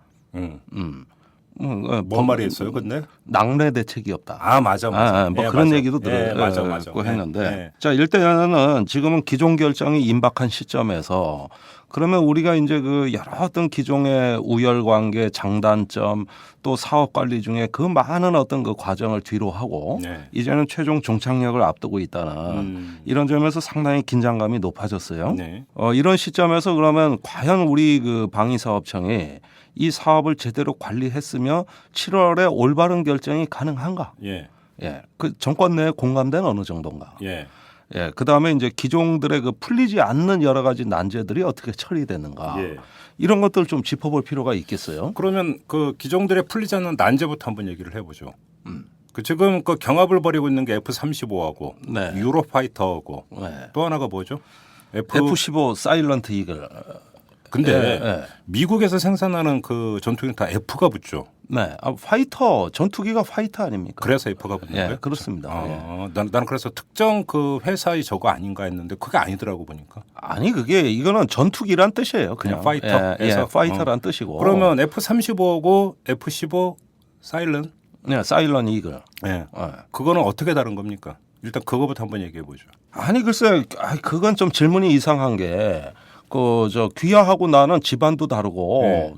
뭔 말이 있어요, 근데? 낙뢰 대책이 없다. 아, 맞아. 뭐 예, 그런 맞아. 얘기도 예, 맞아. 듣고 했는데. 예. 자, 일단은 지금은 기존 결정이 임박한 시점에서 그러면 우리가 이제 그 여러 어떤 기존의 우열 관계, 장단점 또 사업 관리 중에 그 많은 어떤 그 과정을 뒤로 하고 네. 이제는 최종 종착역을 앞두고 있다는 이런 점에서 상당히 긴장감이 높아졌어요. 네. 이런 시점에서 그러면 과연 우리 그 방위사업청이 이 사업을 제대로 관리했으며 7월에 올바른 결정이 가능한가? 예. 예, 그 정권 내에 공감대는 어느 정도인가? 예. 예, 그 다음에 이제 기종들의 그 풀리지 않는 여러 가지 난제들이 어떻게 처리되는가? 예. 이런 것들 좀 짚어볼 필요가 있겠어요. 그러면 그 기종들의 풀리지 않는 난제부터 한번 얘기를 해보죠. 그 지금 그 경합을 벌이고 있는 게 F-35하고 네. 유로파이터하고 네. 또 하나가 뭐죠? F-15 사일런트 이글. 근데 예. 미국에서 생산하는 그 전투기는 다 F가 붙죠. 네, 파이터 전투기가 파이터 아닙니까? 그래서 F가 붙는 예, 거예요? 그렇습니다. 예. 나는 그래서 특정 그 회사의 저거 아닌가 했는데 그게 아니더라고 보니까. 아니 그게 이거는 전투기란 뜻이에요. 그냥 파이터. 예, 파이터란 뜻이고. 그러면 F-35하고 F-15 사일런? 네, 사일런 이글. 예. 그거는 어떻게 다른 겁니까? 일단 그거부터 한번 얘기해 보죠. 아니 글쎄, 그건 좀 질문이 이상한 게. 저 귀하하고 나는 집안도 다르고 네.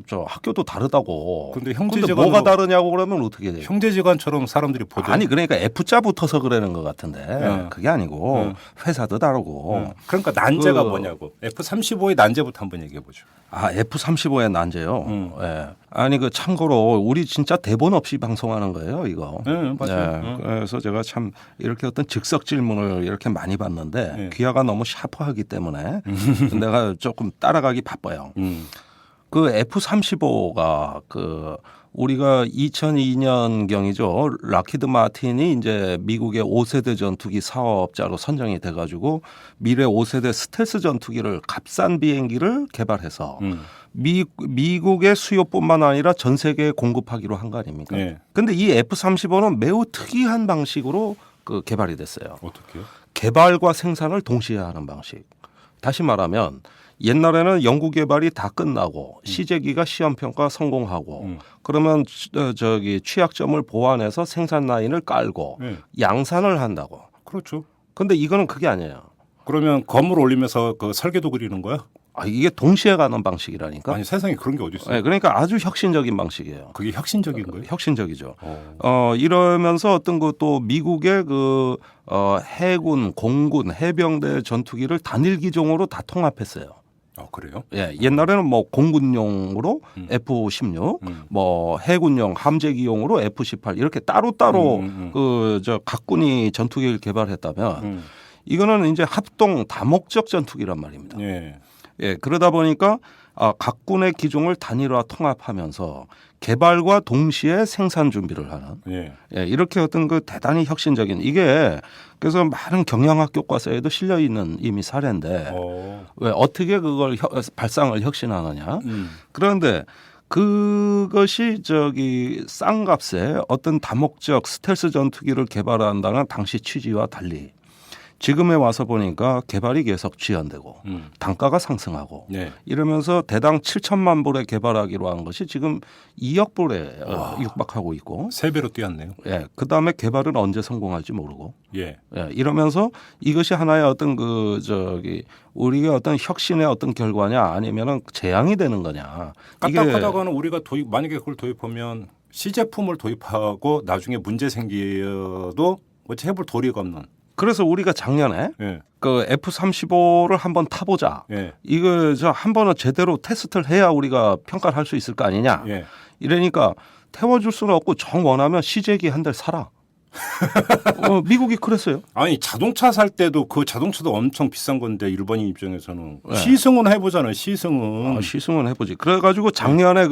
저 학교도 다르다고. 근데 근데 뭐가 다르냐고 그러면 어떻게 돼요? 형제지간처럼 사람들이 보도. 아니 그러니까 F자 붙어서 그러는 것 같은데 그게 아니고 회사도 다르고. 그러니까 난제가 뭐냐고. F-35의 난제부터 한번 얘기해 보죠. 아, F-35의 난제요. 예. 아니 그 참고로 우리 진짜 대본 없이 방송하는 거예요, 이거. 네, 맞아요. 그래서 제가 참 이렇게 어떤 즉석 질문을 이렇게 많이 받는데 네. 귀하가 너무 샤프하기 때문에 내가 조금 따라가기 바빠요. 그 F-35가 그 우리가 2002년경이죠. 락히드 마틴이 이제 미국의 5세대 전투기 사업자로 선정이 돼가지고 미래 5세대 스텔스 전투기를 값싼 비행기를 개발해서 미국의 수요뿐만 아니라 전 세계에 공급하기로 한 거 아닙니까? 네. 근데 이 F-35는 매우 특이한 방식으로 그 개발이 됐어요. 어떻게요? 개발과 생산을 동시에 하는 방식. 다시 말하면 옛날에는 연구 개발이 다 끝나고 시제기가 시험 평가 성공하고 그러면 저기 취약점을 보완해서 생산 라인을 깔고 양산을 한다고. 그렇죠. 근데 이거는 그게 아니에요. 그러면 건물 올리면서 그 설계도 그리는 거야? 이게 동시에 가는 방식이라니까. 아니 세상에 그런 게 어디 있어요? 네, 그러니까 아주 혁신적인 방식이에요. 그게 혁신적인 거예요? 혁신적이죠. 이러면서 어떤 것도 미국의 그 해군, 공군, 해병대 전투기를 단일 기종으로 다 통합했어요. 그래요? 예, 옛날에는 뭐 공군용으로 F-16, 뭐 해군용 함재기용으로 F-18 이렇게 따로따로 그 각 군이 전투기를 개발했다면 이거는 이제 합동 다목적 전투기란 말입니다. 예. 예, 그러다 보니까 각 군의 기종을 단일화 통합하면서 개발과 동시에 생산 준비를 하는 예. 예, 이렇게 어떤 그 대단히 혁신적인 이게 그래서 많은 경영학 교과서에도 실려 있는 이미 사례인데 왜 어떻게 그걸 발상을 혁신하느냐 그런데 그것이 싼 값에 어떤 다목적 스텔스 전투기를 개발한다는 당시 취지와 달리 지금에 와서 보니까 개발이 계속 지연되고 단가가 상승하고 이러면서 대당 7천만 불에 개발하기로 한 것이 지금 2억 불에 육박하고 있고 3배로 뛰었네요. 예, 그다음에 개발은 언제 성공할지 모르고 예. 이러면서 이것이 하나의 어떤 우리가 어떤 혁신의 어떤 결과냐 아니면은 재앙이 되는 거냐. 까딱하다가는 우리가 만약에 그걸 도입하면 시제품을 도입하고 나중에 문제 생겨도 어찌 해볼 도리가 없는. 그래서 우리가 작년에 그 F-35를 한번 타보자. 이거 한 번은 제대로 테스트를 해야 우리가 평가를 할 수 있을 거 아니냐. 이러니까 태워줄 수는 없고 정 원하면 시제기 한 대 사라. 미국이 그랬어요. 아니 자동차 살 때도 그 자동차도 엄청 비싼 건데 일본인 입장에서는 네. 시승은 해보잖아요. 시승은. 시승은 해보지. 그래가지고 작년에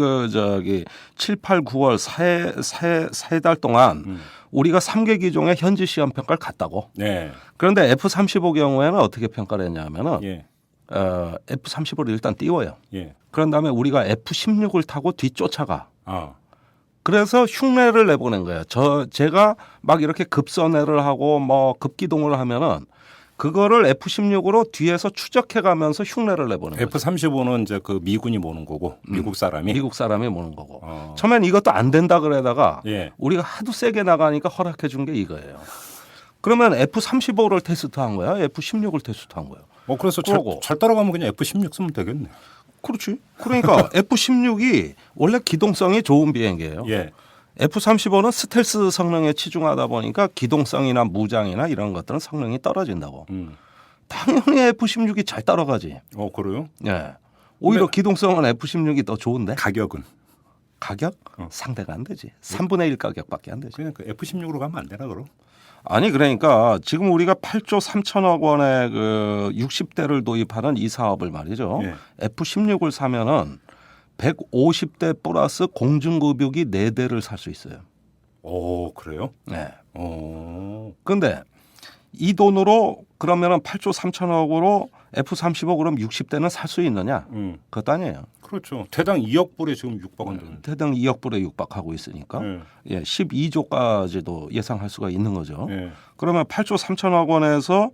7, 8, 9월 세 달 동안 우리가 3개 기종의 현지 시험 평가를 갔다고. 네. 그런데 F-35 경우에는 어떻게 평가를 했냐면은 예. F-35를 일단 띄워요. 예. 그런 다음에 우리가 F-16을 타고 뒤쫓아가. 아. 그래서 흉내를 내보낸 거예요. 제가 막 이렇게 급선회를 하고 뭐 급기동을 하면은 그거를 F-16으로 뒤에서 추적해 가면서 흉내를 내보는 거예요. F-35는 이제 그 미군이 모는 거고 미국 사람이. 미국 사람이 모는 거고. 처음엔 이것도 안 된다 그러다가 예. 우리가 하도 세게 나가니까 허락해 준 게 이거예요. 그러면 F-35를 테스트한 거야? F-16을 테스트한 거예요. 그래서 잘 따라가면 그냥 F-16 쓰면 되겠네. 그렇지. 그러니까 F-16이 원래 기동성이 좋은 비행기예요. 예. F-35는 스텔스 성능에 치중하다 보니까 기동성이나 무장이나 이런 것들은 성능이 떨어진다고. 당연히 F-16이 잘 따라가지. 그래요? 예. 오히려 기동성은 F-16이 더 좋은데. 가격은? 가격? 상대가 안 되지. 3분의 1 가격밖에 안 되지. 그냥 그 F-16으로 가면 안 되나 그럼? 아니 그러니까 지금 우리가 8조 3천억 원의 60대를 도입하는 이 사업을 말이죠. 예. F-16을 사면은 150대 플러스 공중급유기 4대를 살 수 있어요. 그래요? 네. 그런데 이 돈으로 그러면은 8조 3천억으로 F-35 그럼 60대는 살 수 있느냐? 그것도 아니에요. 그렇죠. 대당 2억 불에 지금 육박한다는데. 대당 2억 불에 육박하고 있으니까 예, 12조까지도 예상할 수가 있는 거죠. 그러면 8조 3천억 원에서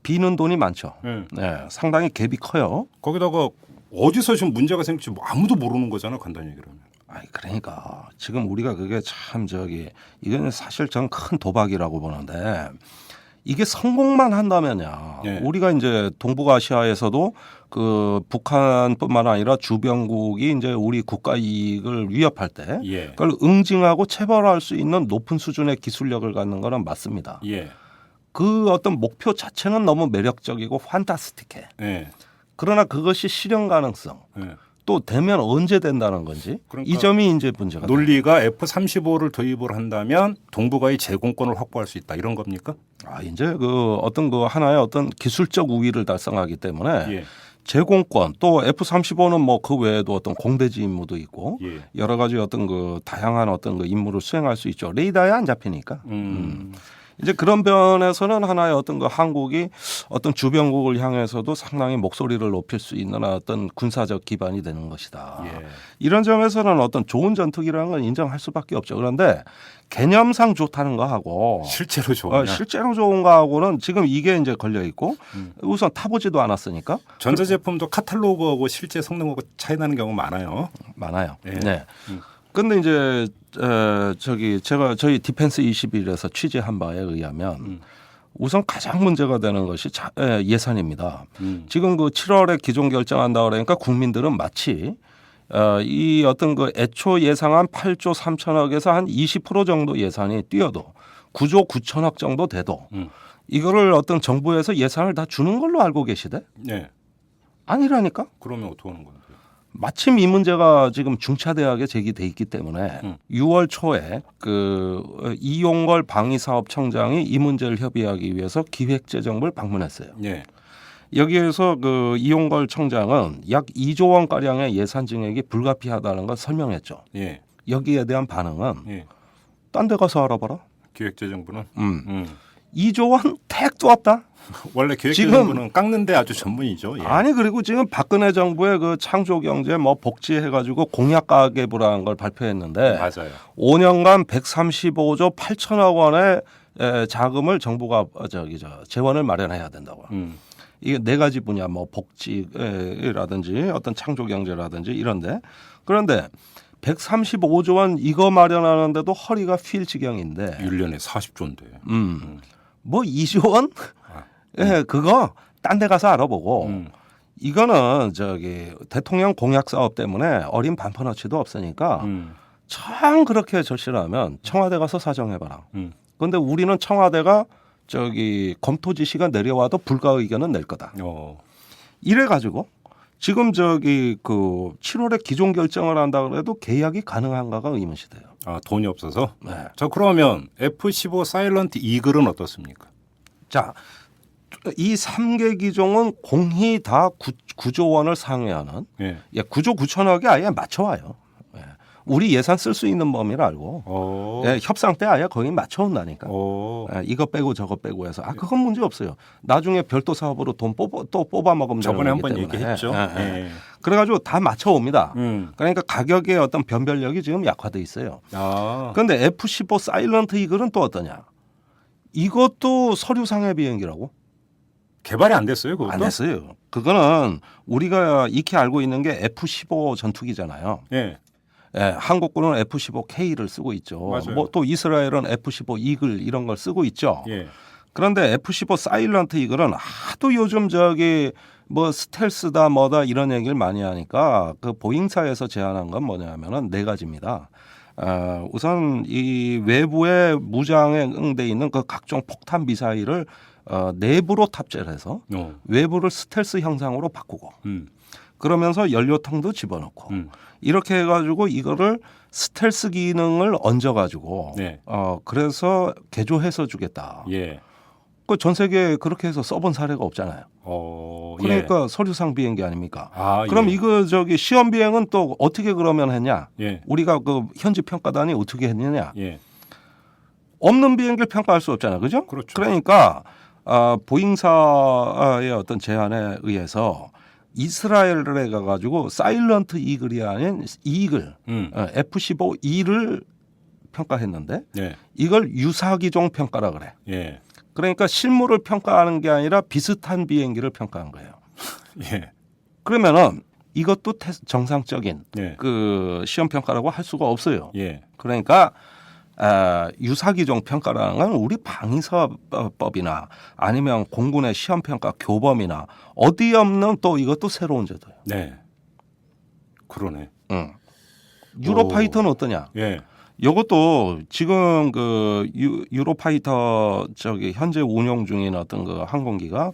비는 돈이 많죠. 네, 상당히 갭이 커요. 거기다가 어디서 지금 문제가 생길지 아무도 모르는 거잖아. 간단히 얘기하면. 아니 그러니까 지금 우리가 그게 참 이거는 사실 전 큰 도박이라고 보는데 이게 성공만 한다면야 우리가 이제 동북아시아에서도 그 북한뿐만 아니라 주변국이 이제 우리 국가 이익을 위협할 때 그걸 응징하고 체벌할 수 있는 높은 수준의 기술력을 갖는 거는 맞습니다. 그 어떤 목표 자체는 너무 매력적이고 판타스틱해. 그러나 그것이 실현 가능성 또 되면 언제 된다는 건지 그러니까 이 점이 이제 문제가 논리가 F-35를 도입을 한다면 동북아의 제공권을 확보할 수 있다 이런 겁니까? 이제 그 어떤 그 하나의 어떤 기술적 우위를 달성하기 때문에 제공권 또 F-35는 뭐 그 외에도 어떤 공대지 임무도 있고 여러 가지 어떤 그 다양한 어떤 그 임무를 수행할 수 있죠. 레이더에 안 잡히니까. 이제 그런 면에서는 하나의 어떤 그 한국이 어떤 주변국을 향해서도 상당히 목소리를 높일 수 있는 어떤 군사적 기반이 되는 것이다. 이런 점에서는 어떤 좋은 전투기라는 건 인정할 수밖에 없죠. 그런데 개념상 좋다는 거하고 실제로 좋으냐? 실제로 좋은 거하고는 지금 이게 이제 걸려 있고 우선 타보지도 않았으니까 전자제품도 카탈로그하고 실제 성능하고 차이 나는 경우 많아요. 많아요. 네. 근데 이제 제가 저희 디펜스 21에서 취재한 바에 의하면 우선 가장 문제가 되는 것이 예산입니다. 지금 그 7월에 기존 결정한다 그러니까 국민들은 마치 이 어떤 그 애초 예상한 8조 3천억에서 한 20% 정도 예산이 뛰어도 9조 9천억 정도 돼도 이거를 어떤 정부에서 예산을 다 주는 걸로 알고 계시대? 아니라니까? 그러면 어떻게 하는 거예요? 마침 이 문제가 지금 중차대하게 제기돼 있기 때문에 6월 초에 그 이용걸 방위사업청장이 이 문제를 협의하기 위해서 기획재정부를 방문했어요. 여기에서 그 이용걸 청장은 약 2조 원 가량의 예산 증액이 불가피하다는 걸 설명했죠. 여기에 대한 반응은 딴 데 가서 알아봐라. 기획재정부는 2조 원 택도 없다. 원래 기획재정부는 깎는데 아주 전문이죠. 아니 그리고 지금 박근혜 정부의 그 창조경제 뭐 복지해가지고 공약 가계부라는 걸 발표했는데 맞아요. 5년간 135조 8천억 원의 자금을 정부가 재원을 마련해야 된다고. 이게 네 가지 분야 뭐 복지라든지 어떤 창조경제라든지 이런데 그런데 135조 원 이거 마련하는데도 허리가 휠 지경인데 1년에 40조인데. 뭐 2조 원? 그거 딴 데 가서 알아보고 이거는 대통령 공약 사업 때문에 어린 반퍼너치도 없으니까 참 그렇게 절실하면 청와대 가서 사정해봐라. 그런데 우리는 청와대가 검토 지시가 내려와도 불가 의견은 낼 거다. 이래가지고 지금 저기 그 7월에 기존 결정을 한다 그래도 계약이 가능한가가 의문시돼요. 아, 돈이 없어서. 네. 자, 그러면 F-15 사일런트 이글은 어떻습니까? 자, 이 3개 기종은 공히 다 9조 원을 상회하는 예. 9조 9천억이 아예 맞춰와요. 예. 우리 예산 쓸 수 있는 범위를 알고 예, 협상 때 아예 거의 맞춰온다니까. 예, 이거 빼고 저거 빼고 해서 그건 문제 없어요. 나중에 별도 사업으로 돈 또 뽑아 먹으면 저번에 되는 거기 한번 때문에. 얘기했죠. 예. 그래가지고 다 맞춰옵니다. 그러니까 가격의 어떤 변별력이 지금 약화돼 있어요. 아. 그런데 F-15 사일런트 이글은 또 어떠냐? 이것도 서류상의 비행기라고? 개발이 안 됐어요, 그것도? 안 됐어요. 그거는 우리가 익히 알고 있는 게 F-15 전투기잖아요. 예. 예, 한국군은 F-15K를 쓰고 있죠. 맞아요. 뭐 또 이스라엘은 F-15 이글 이런 걸 쓰고 있죠. 예. 그런데 F-15 사일런트 이글은 하도 요즘 저기 뭐 스텔스다 뭐다 이런 얘기를 많이 하니까 그 보잉사에서 제안한 건 뭐냐면은 4가지입니다. 우선 이 외부에 무장에 응돼 있는 그 각종 폭탄 미사일을 내부로 탑재를 해서 외부를 스텔스 형상으로 바꾸고 그러면서 연료통도 집어넣고 이렇게 해가지고 이거를 스텔스 기능을 얹어가지고 네. 그래서 개조해서 주겠다. 예. 그 전 세계에 그렇게 해서 써본 사례가 없잖아요. 그러니까 서류상 비행기 아닙니까? 그럼 예. 이거 저기 시험 비행은 또 어떻게 그러면 했냐? 예. 우리가 그 현지 평가단이 어떻게 했느냐? 예. 없는 비행기를 평가할 수 없잖아요, 그죠? 그렇죠. 그러니까 보잉사의 어떤 제안에 의해서 이스라엘에 가가지고 사일런트 이글이 아닌 이글 F-15E를 평가했는데 예. 이걸 유사기종 평가라 그래. 예. 그러니까 실물을 평가하는 게 아니라 비슷한 비행기를 평가한 거예요. 예. 그러면은 이것도 정상적인 예. 그 시험 평가라고 할 수가 없어요. 예. 그러니까 유사기종 평가라는 건 우리 방위사법이나 아니면 공군의 시험 평가 교범이나 어디 없는 또 이것도 새로운 제도예요. 네. 그러네. 유로파이터는 어떠냐? 예. 이것도 지금 그 유로파이터 저기 현재 운용 중인 어떤 그 항공기가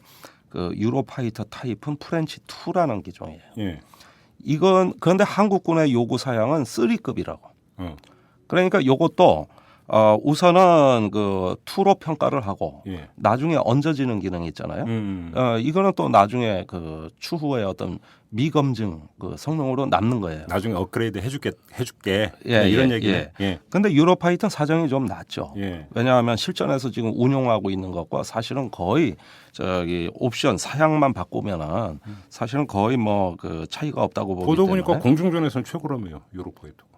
그 유로파이터 타입은 프렌치 2라는 기종이에요. 예. 이건 그런데 한국군의 요구 사양은 3급이라고. 그러니까 이것도 우선은 그 2로 평가를 하고 예. 나중에 얹어지는 기능이 있잖아요. 이거는 또 나중에 그 추후에 어떤 미검증 그 성능으로 남는 거예요. 나중에 업그레이드 해줄게. 예, 이런 예, 얘기네. 예. 예. 근데 유로파이터는 사정이 좀 낫죠. 예. 왜냐하면 실전에서 지금 운용하고 있는 것과 사실은 거의 저기 옵션 사양만 바꾸면은 사실은 거의 뭐 그 차이가 없다고 보기 보도 때문에. 보니까 공중전에서는 최고라며요. 유로파이터가.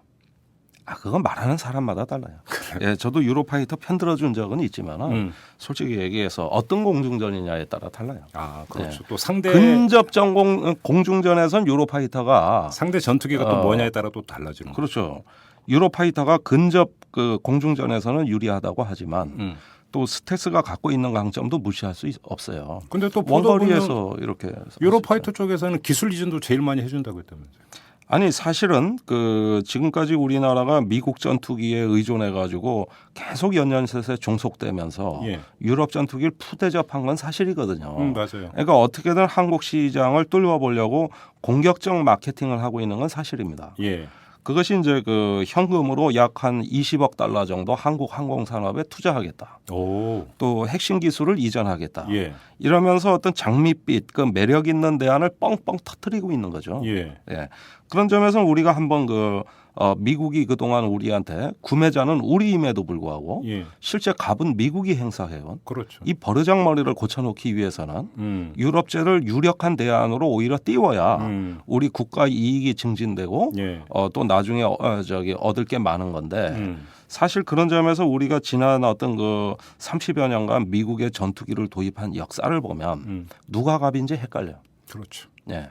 그건 말하는 사람마다 달라요. 예, 저도 유로파이터 편들어준 적은 있지만은 솔직히 얘기해서 어떤 공중전이냐에 따라 달라요. 그렇죠. 예. 또 상대 근접 전공 공중전에선 유로파이터가 상대 전투기가 또 뭐냐에 따라 또 달라지는 거죠. 그렇죠. 유로파이터가 근접 그 공중전에서는 유리하다고 하지만 또 스텔스가 갖고 있는 강점도 무시할 수 없어요. 근데 또 보도 원거리에서 이렇게 유로파이터 쪽에서는 기술 이전도 제일 많이 해준다고 했다면서요. 아니 사실은 그 지금까지 우리나라가 미국 전투기에 의존해 가지고 계속 연년셋에 종속되면서 예. 유럽 전투기를 푸대접한 건 사실이거든요. 맞아요. 그러니까 어떻게든 한국 시장을 뚫어보려고 공격적 마케팅을 하고 있는 건 사실입니다. 예. 그것이 이제 그 현금으로 약 한 20억 달러 정도 한국 항공산업에 투자하겠다. 또 핵심 기술을 이전하겠다. 예. 이러면서 어떤 장밋빛 그 매력 있는 대안을 뻥뻥 터뜨리고 있는 거죠. 예. 예. 그런 점에서 우리가 한번 미국이 그동안 우리한테 구매자는 우리임에도 불구하고 예. 실제 값은 미국이 행사해온 그렇죠. 이 버르장머리를 고쳐놓기 위해서는 유럽제를 유력한 대안으로 오히려 띄워야 우리 국가 이익이 증진되고 예. 또 나중에 얻을 게 많은 건데 사실 그런 점에서 우리가 지난 어떤 그 30여 년간 미국의 전투기를 도입한 역사를 보면 누가 갑인지 헷갈려요. 그렇죠. 예.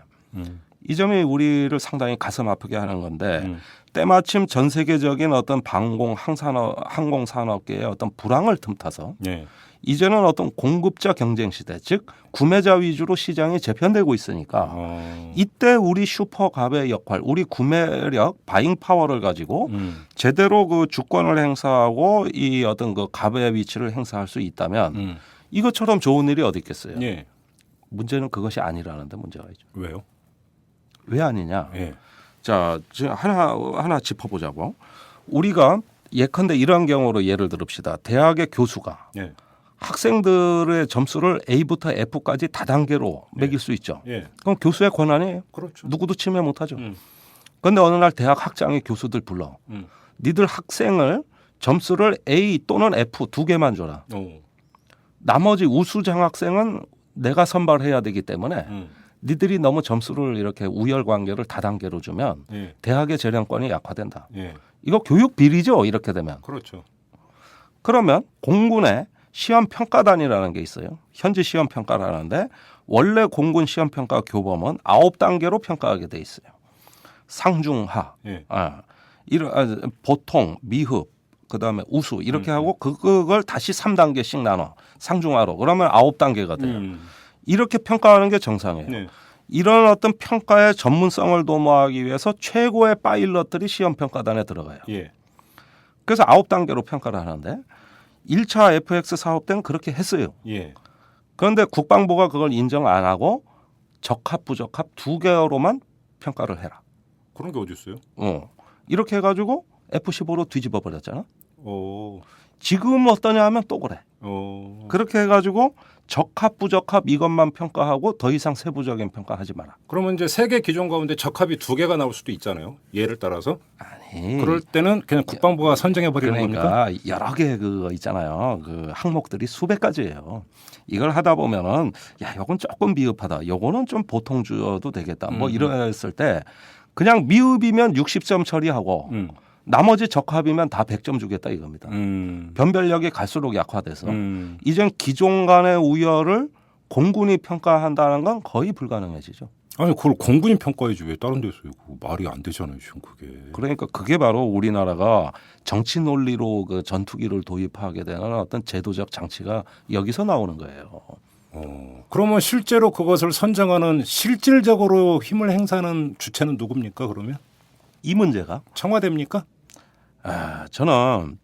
이 점이 우리를 상당히 가슴 아프게 하는 건데 때마침 전 세계적인 어떤 항공산업계의 어떤 불황을 틈타서 예. 이제는 어떤 공급자 경쟁 시대, 즉 구매자 위주로 시장이 재편되고 있으니까 이때 우리 슈퍼갑의 역할, 우리 구매력, 바잉 파워를 가지고 제대로 그 주권을 행사하고 이 어떤 그 갑의 위치를 행사할 수 있다면 이것처럼 좋은 일이 어디 있겠어요. 예. 문제는 그것이 아니라는데 문제가 있죠. 왜요? 왜 아니냐? 예. 자, 지금 하나 짚어보자고. 우리가 예컨대 이런 경우로 예를 들읍시다. 대학의 교수가 예. 학생들의 점수를 A부터 F까지 다단계로 매길 수 있죠. 예. 그럼 교수의 권한이에요. 그렇죠. 누구도 침해 못하죠. 음. 그런데 어느 날 대학 학장이 교수들 불러. 니들 학생을 점수를 A 또는 F 2개만 줘라. 오. 나머지 우수 장학생은 내가 선발해야 되기 때문에 니들이 너무 점수를 이렇게 우열 관계를 다단계로 주면 예. 대학의 재량권이 약화된다. 예. 이거 교육 비리죠. 이렇게 되면. 그렇죠. 그러면 공군의 시험평가단이라는 게 있어요. 현지 시험평가라는데 원래 공군 시험평가 교범은 9단계로 평가하게 돼 있어요. 상중하, 예. 보통, 미흡, 그다음에 우수 이렇게 하고 그걸 다시 3단계씩 나눠 상중하로. 그러면 9단계가 돼요. 이렇게 평가하는 게 정상이에요. 네. 이런 어떤 평가의 전문성을 도모하기 위해서 최고의 파일럿들이 시험평가단에 들어가요. 예. 그래서 9단계로 평가를 하는데 1차 FX 사업 때는 그렇게 했어요. 예. 그런데 국방부가 그걸 인정 안 하고 적합 부적합 2개로만 평가를 해라. 그런 게 어디 있어요? 이렇게 해가지고 F15로 뒤집어 버렸잖아. 오. 지금 어떠냐 하면 또 그래. 오. 그렇게 해가지고 적합 부적합 이것만 평가하고 더 이상 세부적인 평가하지 마라. 그러면 이제 3개 기종 가운데 적합이 2개가 나올 수도 있잖아요. 예를 따라서. 아니. 그럴 때는 그냥 국방부가 선정해 버리는 겁니까? 그러니까 여러 개 그거 있잖아요. 그 항목들이 수백 가지예요. 이걸 하다 보면은 야, 요건 조금 미흡하다. 요거는 좀 보통 줘도 되겠다. 뭐 이랬을 때 그냥 미흡이면 60점 처리하고 나머지 적합이면 다 100점 주겠다 이겁니다. 변별력이 갈수록 약화돼서 이젠 기종 간의 우열을 공군이 평가한다는 건 거의 불가능해지죠. 아니 그걸 공군이 평가해지 왜 다른 데서 이거 말이 안 되잖아요 지금 그게. 그러니까 그게 바로 우리나라가 정치 논리로 그 전투기를 도입하게 되는 어떤 제도적 장치가 여기서 나오는 거예요. 그러면 실제로 그것을 선정하는 실질적으로 힘을 행사하는 주체는 누굽니까 그러면? 이 문제가 청와대입니까? 저는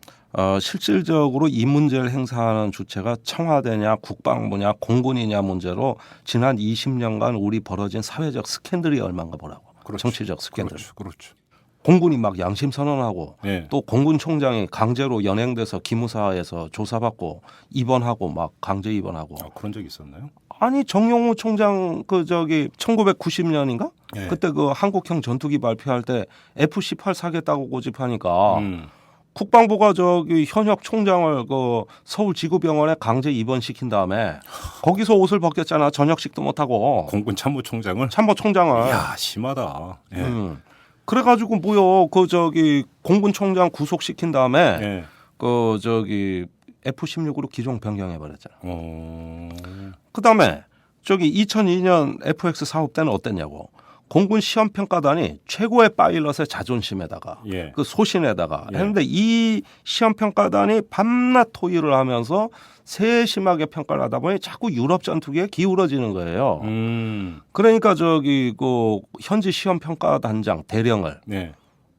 실질적으로 이 문제를 행사하는 주체가 청와대냐 국방부냐 공군이냐 문제로 지난 20년간 우리 벌어진 사회적 스캔들이 얼마인가 보라고. 그렇죠. 정치적 스캔들. 그렇죠. 공군이 막 양심 선언하고 네. 또 공군총장이 강제로 연행돼서 기무사에서 조사받고 입원하고 막 강제 입원하고. 그런 적이 있었나요? 아니 정용우 총장 1990년인가? 네. 그때 그 한국형 전투기 발표할 때 F-18 사겠다고 고집하니까 국방부가 현역 총장을 그 서울 지구병원에 강제 입원시킨 다음에 거기서 옷을 벗겼잖아. 저녁식도 못 하고. 공군 참모총장을. 참모총장을. 야 심하다. 예. 그래가지고 공군총장 구속시킨 다음에 예. F-16으로 기종 변경해 버렸잖아. 그다음에 2002년 FX 사업 때는 어땠냐고. 공군 시험평가단이 최고의 파일럿의 자존심에다가 예. 그 소신에다가 예. 했는데 이 시험평가단이 밤낮 토의를 하면서 세심하게 평가를 하다 보니 자꾸 유럽 전투기에 기울어지는 거예요. 그러니까 그 현지 시험평가단장 대령을 네.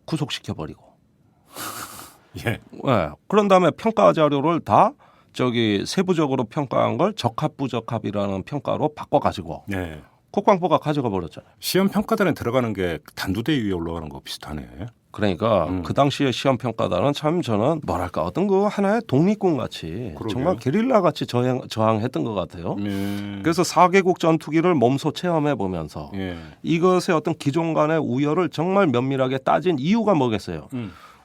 구속시켜버리고 예. 네. 그런 다음에 평가 자료를 다 세부적으로 평가한 걸 적합 부적합이라는 평가로 바꿔가지고 네. 국방부가 가져가 버렸잖아요. 시험 평가단에 들어가는 게 단두대 위에 올라가는 거 비슷하네. 그러니까 그 당시에 시험 평가단은 참 저는 뭐랄까 어떤 그 하나의 독립군 같이 그러게요. 정말 게릴라 같이 저항했던 것 같아요. 그래서 4개국 전투기를 몸소 체험해 보면서 예. 이것의 어떤 기종 간의 우열을 정말 면밀하게 따진 이유가 뭐겠어요.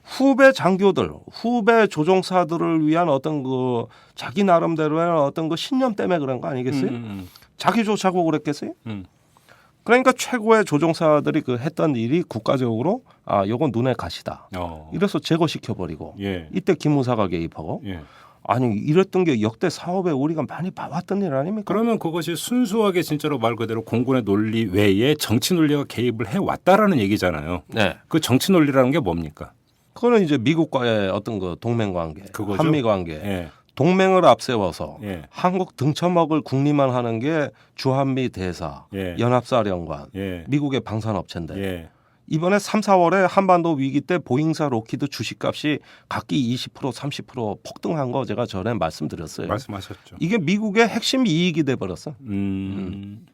후배 장교들, 후배 조종사들을 위한 어떤 그 자기 나름대로의 어떤 그 신념 때문에 그런 거 아니겠어요? 자기 좋자고 그랬겠어요? 그러니까 최고의 조종사들이 했던 일이 국가적으로 요건 눈에 가시다. 이래서 제거시켜버리고 예. 이때 기무사가 개입하고 예. 아니 이랬던 게 역대 사업에 우리가 많이 봐왔던 일 아닙니까? 그러면 그것이 순수하게 진짜로 말 그대로 공군의 논리 외에 정치 논리가 개입을 해왔다라는 얘기잖아요. 네. 그 정치 논리라는 게 뭡니까? 그거는 이제 미국과의 어떤 그 동맹 관계, 그거죠? 한미 관계, 예. 동맹을 앞세워서 예. 한국 등쳐먹을 국리만 하는 게 주한미 대사, 예. 연합사령관, 예. 미국의 방산업체인데 예. 이번에 3, 4월에 한반도 위기 때 보잉사 로키드 주식값이 각기 20% 30% 폭등한 거 제가 전에 말씀드렸어요. 말씀하셨죠. 이게 미국의 핵심 이익이 돼 버렸어.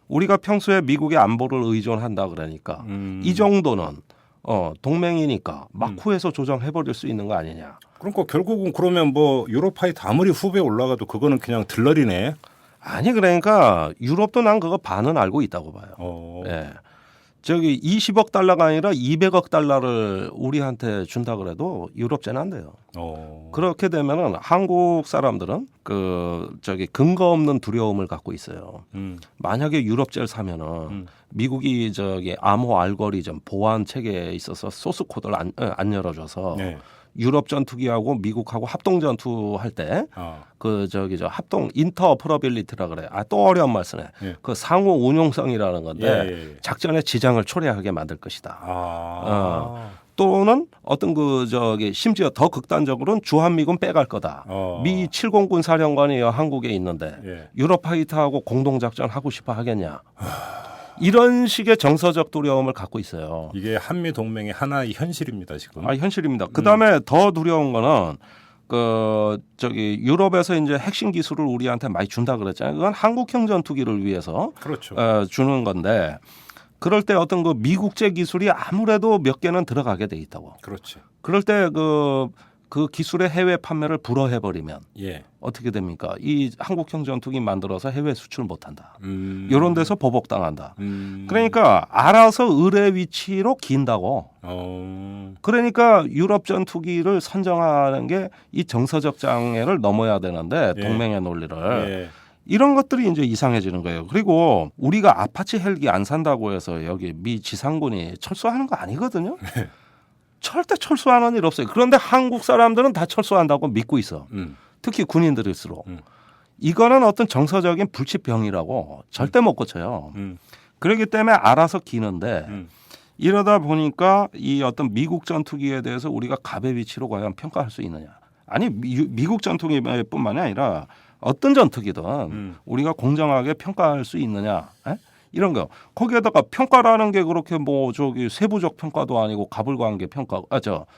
우리가 평소에 미국의 안보를 의존한다 그러니까 이 정도는 동맹이니까 막후에서 조정해 버릴 수 있는 거 아니냐. 그러니까 결국은 그러면 뭐 유로파이트 아무리 후배 올라가도 그거는 그냥 들러리네. 아니 그러니까 유럽도 난 그거 반은 알고 있다고 봐요. 예. 저기 20억 달러가 아니라 200억 달러를 우리한테 준다 그래도 유럽제는 안 돼요. 그렇게 되면은 한국 사람들은 그 저기 근거 없는 두려움을 갖고 있어요. 만약에 유럽제를 사면은 미국이 저기 암호 알고리즘 보안 체계에 있어서 소스 코드를 안 열어줘서 네. 유럽 전투기하고 미국하고 합동 전투할 때 그 저기 저 합동 인터오퍼러빌리티라 그래. 또 어려운 말 쓰네. 예. 그 상호 운용성이라는 건데 예. 작전의 지장을 초래하게 만들 것이다. 또는 어떤 그 저기 심지어 더 극단적으로는 주한미군 빼갈 거다. 미 7공군 사령관이 한국에 있는데 예. 유럽파이트하고 공동작전 하고 싶어 하겠냐. 이런 식의 정서적 두려움을 갖고 있어요. 이게 한미 동맹의 하나의 현실입니다 지금. 현실입니다. 그 다음에 더 두려운 거는 그 저기 유럽에서 이제 핵심 기술을 우리한테 많이 준다 그랬잖아요. 그건 한국형 전투기를 위해서 그렇죠. 주는 건데 그럴 때 어떤 그 미국제 기술이 아무래도 몇 개는 들어가게 돼 있다고. 그렇지. 그럴 때 그 기술의 해외 판매를 불허해 버리면 예. 어떻게 됩니까? 이 한국형 전투기 만들어서 해외 수출 못한다. 이런 데서 보복당한다. 그러니까 알아서 의뢰 위치로 긴다고. 그러니까 유럽 전투기를 선정하는 게 이 정서적 장애를 넘어야 되는데 예. 동맹의 논리를. 예. 이런 것들이 이제 이상해지는 거예요. 그리고 우리가 아파치 헬기 안 산다고 해서 여기 미 지상군이 철수하는 거 아니거든요. 절대 철수하는 일 없어요. 그런데 한국 사람들은 다 철수한다고 믿고 있어. 특히 군인들일수록. 이거는 어떤 정서적인 불치병이라고 절대 못 고쳐요. 그렇기 때문에 알아서 기는데 이러다 보니까 이 어떤 미국 전투기에 대해서 우리가 갑의 위치로 과연 평가할 수 있느냐. 아니 미국 전투기뿐만이 아니라 어떤 전투기든 우리가 공정하게 평가할 수 있느냐. 에? 이런 거. 거기에다가 평가라는 게 그렇게 뭐 저기 세부적 평가도 아니고 가불관계 평가,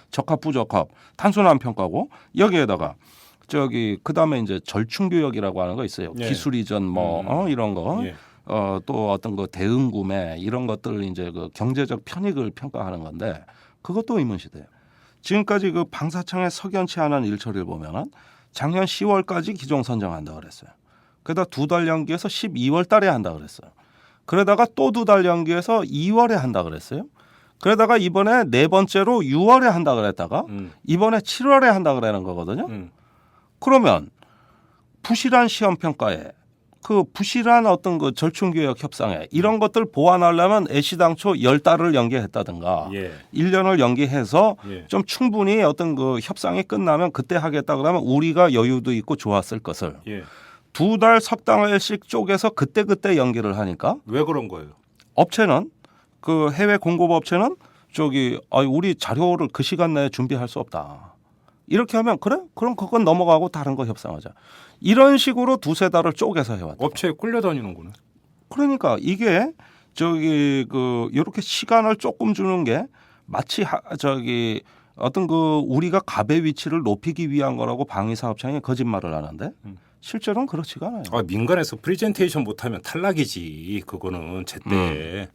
적합 부적합 단순한 평가고 여기에다가 저기 그다음에 이제 절충교역이라고 하는 거 있어요. 예. 기술 이전 뭐 이런 거. 예. 또 어떤 거 대응 구매 이런 것들 이제 그 경제적 편익을 평가하는 건데 그것도 의문시돼요. 지금까지 그 방사청의 석연치 않은 일처리를 보면은 작년 10월까지 기종 선정한다 그랬어요. 그러다 2달 연기해서 12월 달에 한다 그랬어요. 그러다가 또 2달 연기해서 2월에 한다 그랬어요. 그러다가 이번에 네 번째로 6월에 한다 그랬다가 이번에 7월에 한다 그러는 거거든요. 그러면 부실한 시험 평가에 그 부실한 어떤 그 절충교역 협상에 이런 것들 보완하려면 애시당초 10달을 연기했다든가 예. 1년을 연기해서 예. 좀 충분히 어떤 그 협상이 끝나면 그때 하겠다 그러면 우리가 여유도 있고 좋았을 것을 예. 2달 석 달씩 쪼개서 그때 연기를 하니까 왜 그런 거예요? 업체는 그 해외 공급 업체는 저기 우리 자료를 그 시간 내에 준비할 수 없다. 이렇게 하면 그래? 그럼 그건 넘어가고 다른 거 협상하자. 이런 식으로 2-3달을 쪼개서 해왔다. 업체에 끌려다니는구나. 그러니까 이게 저기 그 이렇게 시간을 조금 주는 게 마치 저기 어떤 그 우리가 갑의 위치를 높이기 위한 거라고 방위사업청이 거짓말을 하는데 실제로는 그렇지가 않아요. 민간에서 프리젠테이션 못하면 탈락이지. 그거는 제때. 네.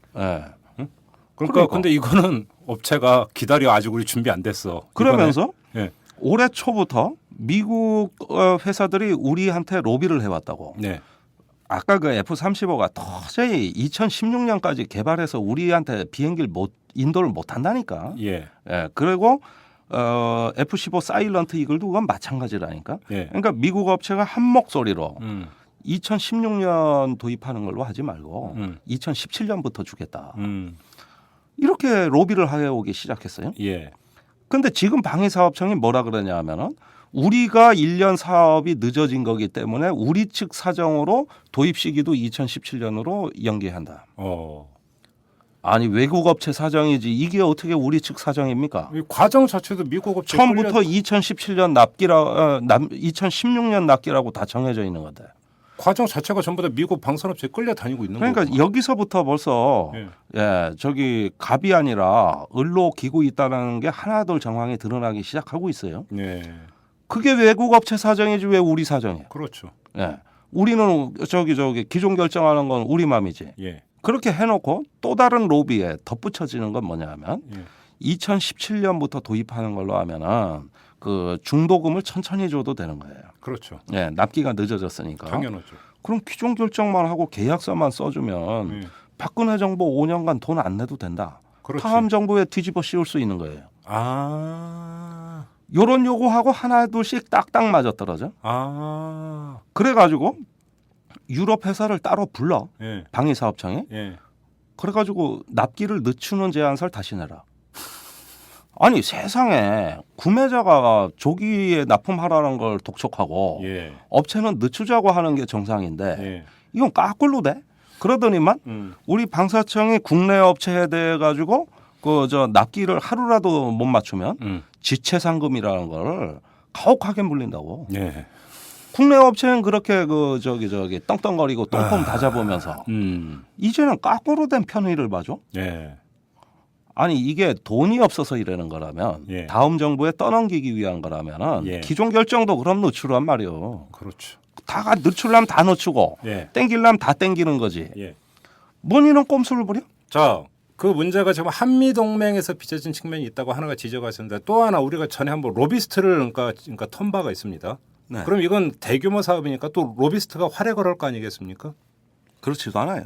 응? 그러니까 근데 이거는 업체가 기다려 아직 우리 준비 안 됐어. 그러면서 예. 올해 초부터 미국 회사들이 우리한테 로비를 해왔다고. 네. 아까 그 F-35가 도저히 2016년까지 개발해서 우리한테 비행기를 인도를 못 한다니까. 예. 예. 그리고 F-15 사일런트 이글도 그건 마찬가지라니까. 예. 그러니까 미국 업체가 한 목소리로 2016년 도입하는 걸로 하지 말고 2017년부터 주겠다. 이렇게 로비를 해오기 시작했어요. 예. 근데 지금 방위사업청이 뭐라 그러냐 하면은 우리가 1년 사업이 늦어진 거기 때문에 우리 측 사정으로 도입 시기도 2017년으로 연기한다. 아니 외국 업체 사정이지 이게 어떻게 우리 측 사정입니까? 이 과정 자체도 미국 업체 처음부터 2017년 납기라 2016년 납기라고 다 정해져 있는 건데 과정 자체가 전부 다 미국 방산업체에 끌려다니고 있는 그러니까 거고. 여기서부터 벌써 예. 예, 저기 갑이 아니라 을로 기고 있다는 게 하나둘 정황이 드러나기 시작하고 있어요. 네. 그게 외국 업체 사정이지 왜 우리 사정이에요? 그렇죠. 예. 우리는 저기 기존 결정하는 건 우리 맘이지. 예. 그렇게 해놓고 또 다른 로비에 덧붙여지는 건 뭐냐면 예. 2017년부터 도입하는 걸로 하면은 그 중도금을 천천히 줘도 되는 거예요. 그렇죠. 예, 납기가 늦어졌으니까. 당연하죠. 그럼 기존 결정만 하고 계약서만 써주면 예. 박근혜 정부 5년간 돈 안 내도 된다. 그렇지. 다음 정부에 뒤집어 씌울 수 있는 거예요. 아. 요런 요구하고 하나 둘씩 딱딱 맞아떨어져. 아. 그래가지고 유럽 회사를 따로 불러 예. 방위사업청에. 예. 그래가지고 납기를 늦추는 제안서를 다시 내라. 아니 세상에 구매자가 조기에 납품하라는 걸 독촉하고 예. 업체는 늦추자고 하는 게 정상인데 예. 이건 까꿀로 돼? 그러더니만 우리 방사청이 국내 업체에 대해 가지고 그 저 납기를 하루라도 못 맞추면 지체상금이라는 걸 가혹하게 물린다고. 예. 국내 업체는 그렇게 그 저기 떵떵거리고 똥폼 다 잡으면서 이제는 까꾸로 된 편의를 봐줘. 예. 아니 이게 돈이 없어서 이러는 거라면 예. 다음 정부에 떠넘기기 위한 거라면은 예. 기존 결정도 그럼 늦추란 말이요. 그렇죠. 다 늦추려면 다 늦추고 예. 땡기려면 다 땡기는 거지. 예. 뭔 이런 꼼수를 부려? 자, 그 문제가 지금 한미 동맹에서 빚어진 측면이 있다고 하나가 지적하셨는데 또 하나 우리가 전에 한번 로비스트를 그러니까 턴 바가 있습니다. 네. 그럼 이건 대규모 사업이니까 또 로비스트가 활약을 할 거 아니겠습니까? 그렇지도 않아요.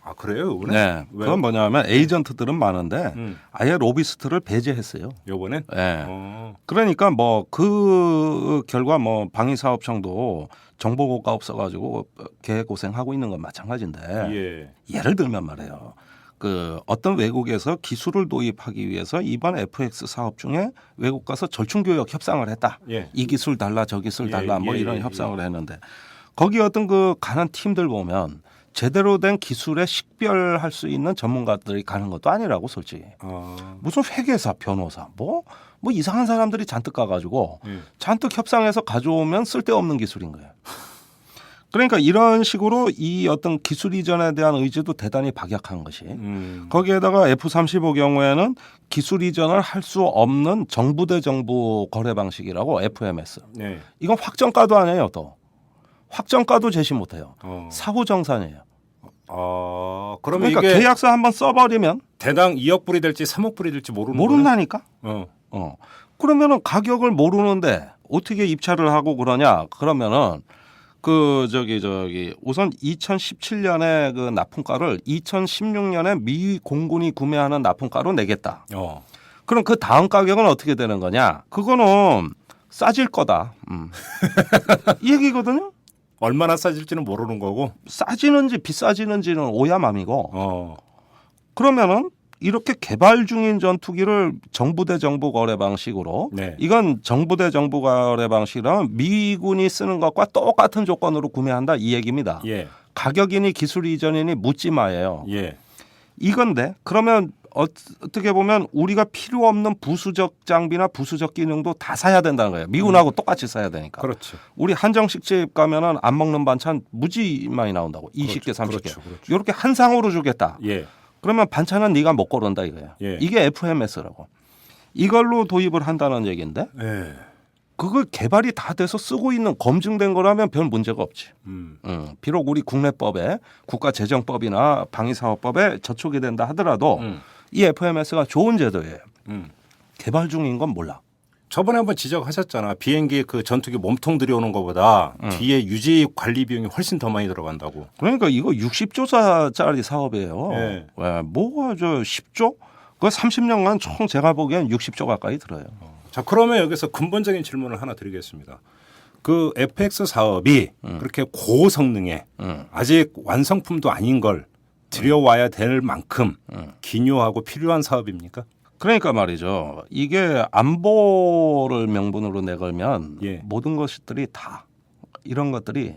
아 그래요? 이번에? 네. 왜요? 그건 뭐냐면 에이전트들은 많은데 아예 로비스트를 배제했어요. 요번엔? 네. 어. 그러니까 뭐 그 결과 뭐 방위사업청도 정보고가 없어가지고 개고생하고 있는 건 마찬가지인데 예. 예를 들면 말이에요. 그 어떤 외국에서 기술을 도입하기 위해서 이번 FX 사업 중에 외국 가서 절충교역 협상을 했다. 예. 이 기술 달라 저 기술 예, 달라 뭐 예, 이런 예, 협상을 했는데 거기 어떤 그 가는 팀들 보면 제대로 된 기술에 식별할 수 있는 전문가들이 가는 것도 아니라고 솔직히. 무슨 회계사, 변호사 뭐 이상한 사람들이 잔뜩 가가지고 잔뜩 협상해서 가져오면 쓸데없는 기술인 거예요. 그러니까 이런 식으로 이 어떤 기술 이전에 대한 의지도 대단히 박약한 것이 거기에다가 F-35 경우에는 기술 이전을 할 수 없는 정부 대 정부 거래 방식이라고 FMS. 네. 이건 확정가도 아니에요 또. 확정가도 제시 못해요. 어. 사후 정산이에요. 그러면 그러니까 이게 계약서 한번 써버리면 대당 2억 불이 될지 3억 불이 될지 모르는 모른다니까. 거네? 그러면은 가격을 모르는데 어떻게 입찰을 하고 그러냐? 그러면은 그 저기 우선 2017년에 그 납품가를 2016년에 미 공군이 구매하는 납품가로 내겠다. 그럼 그 다음 가격은 어떻게 되는 거냐? 그거는 싸질 거다. 이 얘기거든요. 얼마나 싸질지는 모르는 거고 싸지는지 비싸지는지는 오야맘이고. 그러면은 이렇게 개발 중인 전투기를 정부 대 정부 거래 방식으로 네. 이건 정부 대 정부 거래 방식이라면 미군이 쓰는 것과 똑같은 조건으로 구매한다 이 얘기입니다. 예. 가격이니 기술 이전이니 묻지 마예요. 예. 이건데 그러면 어떻게 보면 우리가 필요 없는 부수적 장비나 부수적 기능도 다 사야 된다는 거예요. 미군하고 똑같이 사야 되니까. 그렇죠. 우리 한정식집 가면은 안 먹는 반찬 무지 많이 나온다고. 20개, 30개. 그렇죠. 이렇게 한 상으로 주겠다. 예. 그러면 반찬은 네가 못 고른다 이거예요. 예. 이게 FMS라고. 이걸로 도입을 한다는 얘기인데 예. 그걸 개발이 다 돼서 쓰고 있는 검증된 거라면 별 문제가 없지. 비록 우리 국내법에 국가재정법이나 방위사업법에 저촉이 된다 하더라도 이 FMS가 좋은 제도예요. 개발 중인 건 몰라. 저번에 한번 지적하셨잖아. 비행기 그 전투기 몸통 들여오는 것보다 뒤에 유지 관리 비용이 훨씬 더 많이 들어간다고. 그러니까 이거 60조짜리 사업이에요. 예. 왜, 뭐가 저 10조? 그 30년간 총 제가 보기엔 60조 가까이 들어요. 자, 그러면 여기서 근본적인 질문을 하나 드리겠습니다. 그 FX 사업이 그렇게 고성능에 아직 완성품도 아닌 걸 들여와야 될 만큼 기묘하고 필요한 사업입니까? 그러니까 말이죠. 이게 안보를 명분으로 내걸면 예. 모든 것들이 다 이런 것들이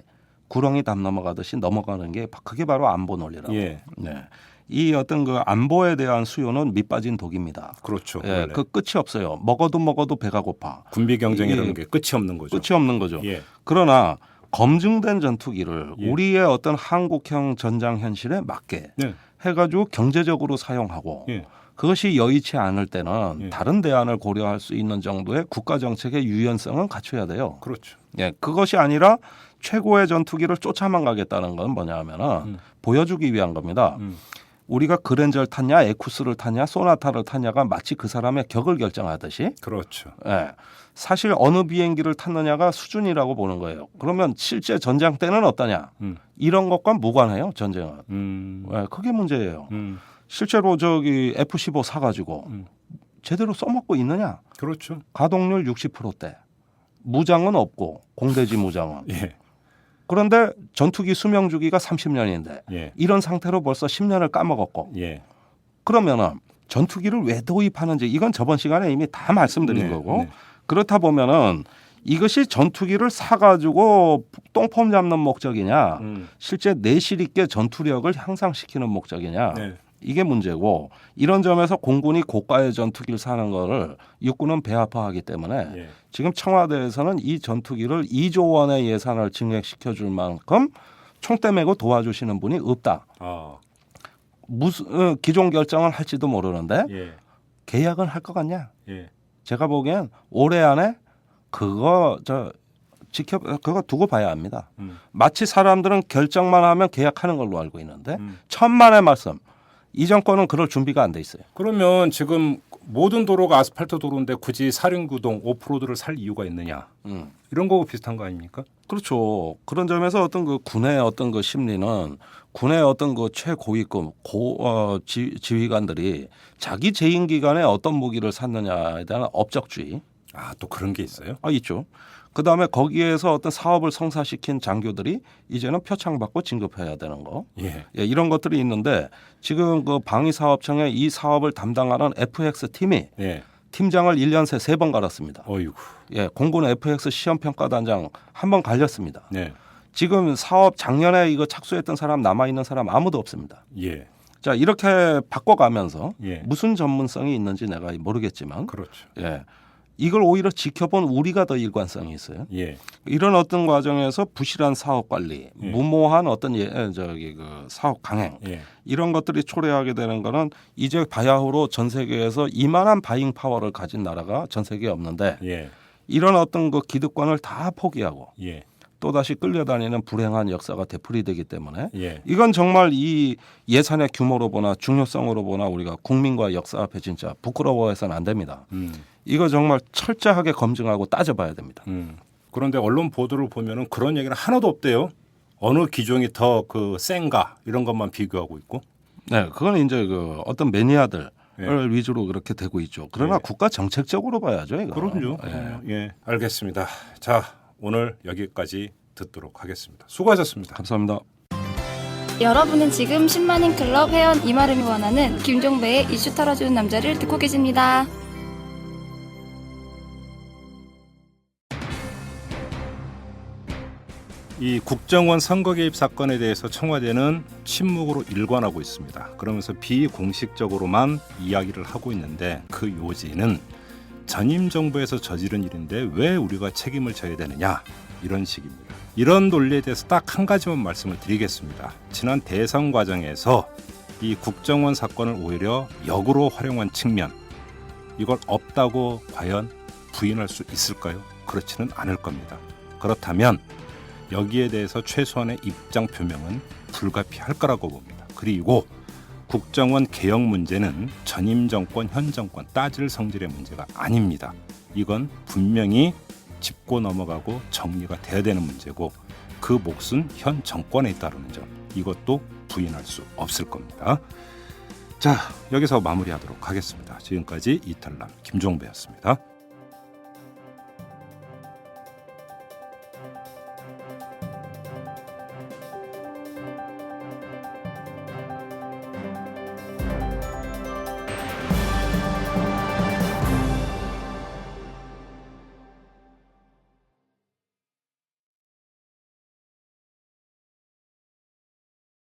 구렁이 담 넘어가듯이 넘어가는 게 그게 바로 안보 논리라고. 예. 네. 이 어떤 그 안보에 대한 수요는 밑빠진 독입니다. 그렇죠. 예, 원래. 그 끝이 없어요. 먹어도 배가 고파. 군비 경쟁이라는 예. 게 끝이 없는 거죠. 끝이 없는 거죠. 예. 그러나 검증된 전투기를 예. 우리의 어떤 한국형 전장 현실에 맞게 네. 해가지고 경제적으로 사용하고 예. 그것이 여의치 않을 때는 예. 다른 대안을 고려할 수 있는 정도의 국가 정책의 유연성은 갖춰야 돼요. 그렇죠. 예, 그것이 아니라 최고의 전투기를 쫓아만 가겠다는 건 뭐냐 하면은 보여주기 위한 겁니다. 우리가 그랜저를 탔냐, 에쿠스를 탔냐, 소나타를 탔냐가 마치 그 사람의 격을 결정하듯이 그렇죠. 예, 사실 어느 비행기를 탔느냐가 수준이라고 보는 거예요. 그러면 실제 전장 때는 어떠냐? 이런 것과 무관해요, 전쟁은. 예, 그게 문제예요. 실제로 저기 F-15 사가지고 제대로 써먹고 있느냐? 그렇죠. 가동률 60%대. 무장은 없고 공대지 무장은. 예. 그런데 전투기 수명 주기가 30년인데 예. 이런 상태로 벌써 10년을 까먹었고 예. 그러면은 전투기를 왜 도입하는지 이건 저번 시간에 이미 다 말씀드린 네, 거고 네. 그렇다 보면은 이것이 전투기를 사가지고 똥폼 잡는 목적이냐 실제 내실 있게 전투력을 향상시키는 목적이냐 네. 이게 문제고 이런 점에서 공군이 고가의 전투기를 사는 거를 육군은 배아파하기 때문에 예. 지금 청와대에서는 이 전투기를 2조 원의 예산을 증액시켜 줄 만큼 총대 메고 도와주시는 분이 없다. 아. 무슨 기존 결정을 할지도 모르는데 예. 계약은 할 것 같냐? 예. 제가 보기엔 올해 안에 그거 두고 봐야 합니다. 마치 사람들은 결정만 하면 계약하는 걸로 알고 있는데 천만의 말씀. 이 정권은 그럴 준비가 안 돼 있어요. 그러면 지금 모든 도로가 아스팔트 도로인데 굳이 사륜구동 오프로드를 살 이유가 있느냐? 이런 거하고 비슷한 거 아닙니까? 그렇죠. 그런 점에서 어떤 그 군의 어떤 그 심리는 군의 어떤 그 최고위급 지휘관들이 자기 재임 기간에 어떤 무기를 샀느냐에 대한 업적주의. 아, 또 그런 게 있어요? 있죠. 그다음에 거기에서 어떤 사업을 성사시킨 장교들이 이제는 표창받고 진급해야 되는 거. 예. 예, 이런 것들이 있는데 지금 그 방위사업청에 이 사업을 담당하는 FX 팀이 예. 팀장을 1년 새 3번 갈았습니다. 어이구. 예, 공군 FX 시험평가단장 한 번 갈렸습니다. 네. 지금 사업 작년에 이거 착수했던 사람 남아있는 사람 아무도 없습니다. 예. 자, 이렇게 바꿔가면서 예. 무슨 전문성이 있는지 내가 모르겠지만 그렇죠. 예, 이걸 오히려 지켜본 우리가 더 일관성이 있어요. 예. 이런 어떤 과정에서 부실한 사업 관리, 예. 무모한 어떤 사업 강행 예. 이런 것들이 초래하게 되는 거는 이제 바야흐로 전 세계에서 이만한 바잉 파워를 가진 나라가 전 세계에 없는데 예. 이런 어떤 그 기득권을 다 포기하고 예. 또다시 끌려다니는 불행한 역사가 되풀이되기 때문에 예. 이건 정말 이 예산의 규모로 보나 중요성으로 보나 우리가 국민과 역사 앞에 진짜 부끄러워해서는 안 됩니다. 이거 정말 철저하게 검증하고 따져봐야 됩니다. 그런데 언론 보도를 보면은 그런 얘기는 하나도 없대요. 어느 기종이 더 그 센가 이런 것만 비교하고 있고. 네, 그건 이제 그 어떤 매니아들 예. 위주로 그렇게 되고 있죠. 그러나 예. 국가 정책적으로 봐야죠. 이거. 그럼요. 예. 예, 알겠습니다. 자, 오늘 여기까지 듣도록 하겠습니다. 수고하셨습니다. 감사합니다. 여러분은 지금 10만인 클럽 회원 이마름이 원하는 김종배의 이슈 털어주는 남자를 듣고 계십니다. 이 국정원 선거 개입 사건에 대해서 청와대는 침묵으로 일관하고 있습니다. 그러면서 비공식적으로만 이야기를 하고 있는데 그 요지는 전임 정부에서 저지른 일인데 왜 우리가 책임을 져야 되느냐 이런 식입니다. 이런 논리에 대해서 딱 한 가지만 말씀을 드리겠습니다. 지난 대선 과정에서 이 국정원 사건을 오히려 역으로 활용한 측면 이걸 없다고 과연 부인할 수 있을까요? 그렇지는 않을 겁니다. 그렇다면 여기에 대해서 최소한의 입장 표명은 불가피할 거라고 봅니다. 그리고 국정원 개혁 문제는 전임 정권, 현 정권 따질 성질의 문제가 아닙니다. 이건 분명히 짚고 넘어가고 정리가 돼야 되는 문제고 그 몫은 현 정권에 있다는 점 이것도 부인할 수 없을 겁니다. 자, 여기서 마무리하도록 하겠습니다. 지금까지 이탈남 김종배였습니다.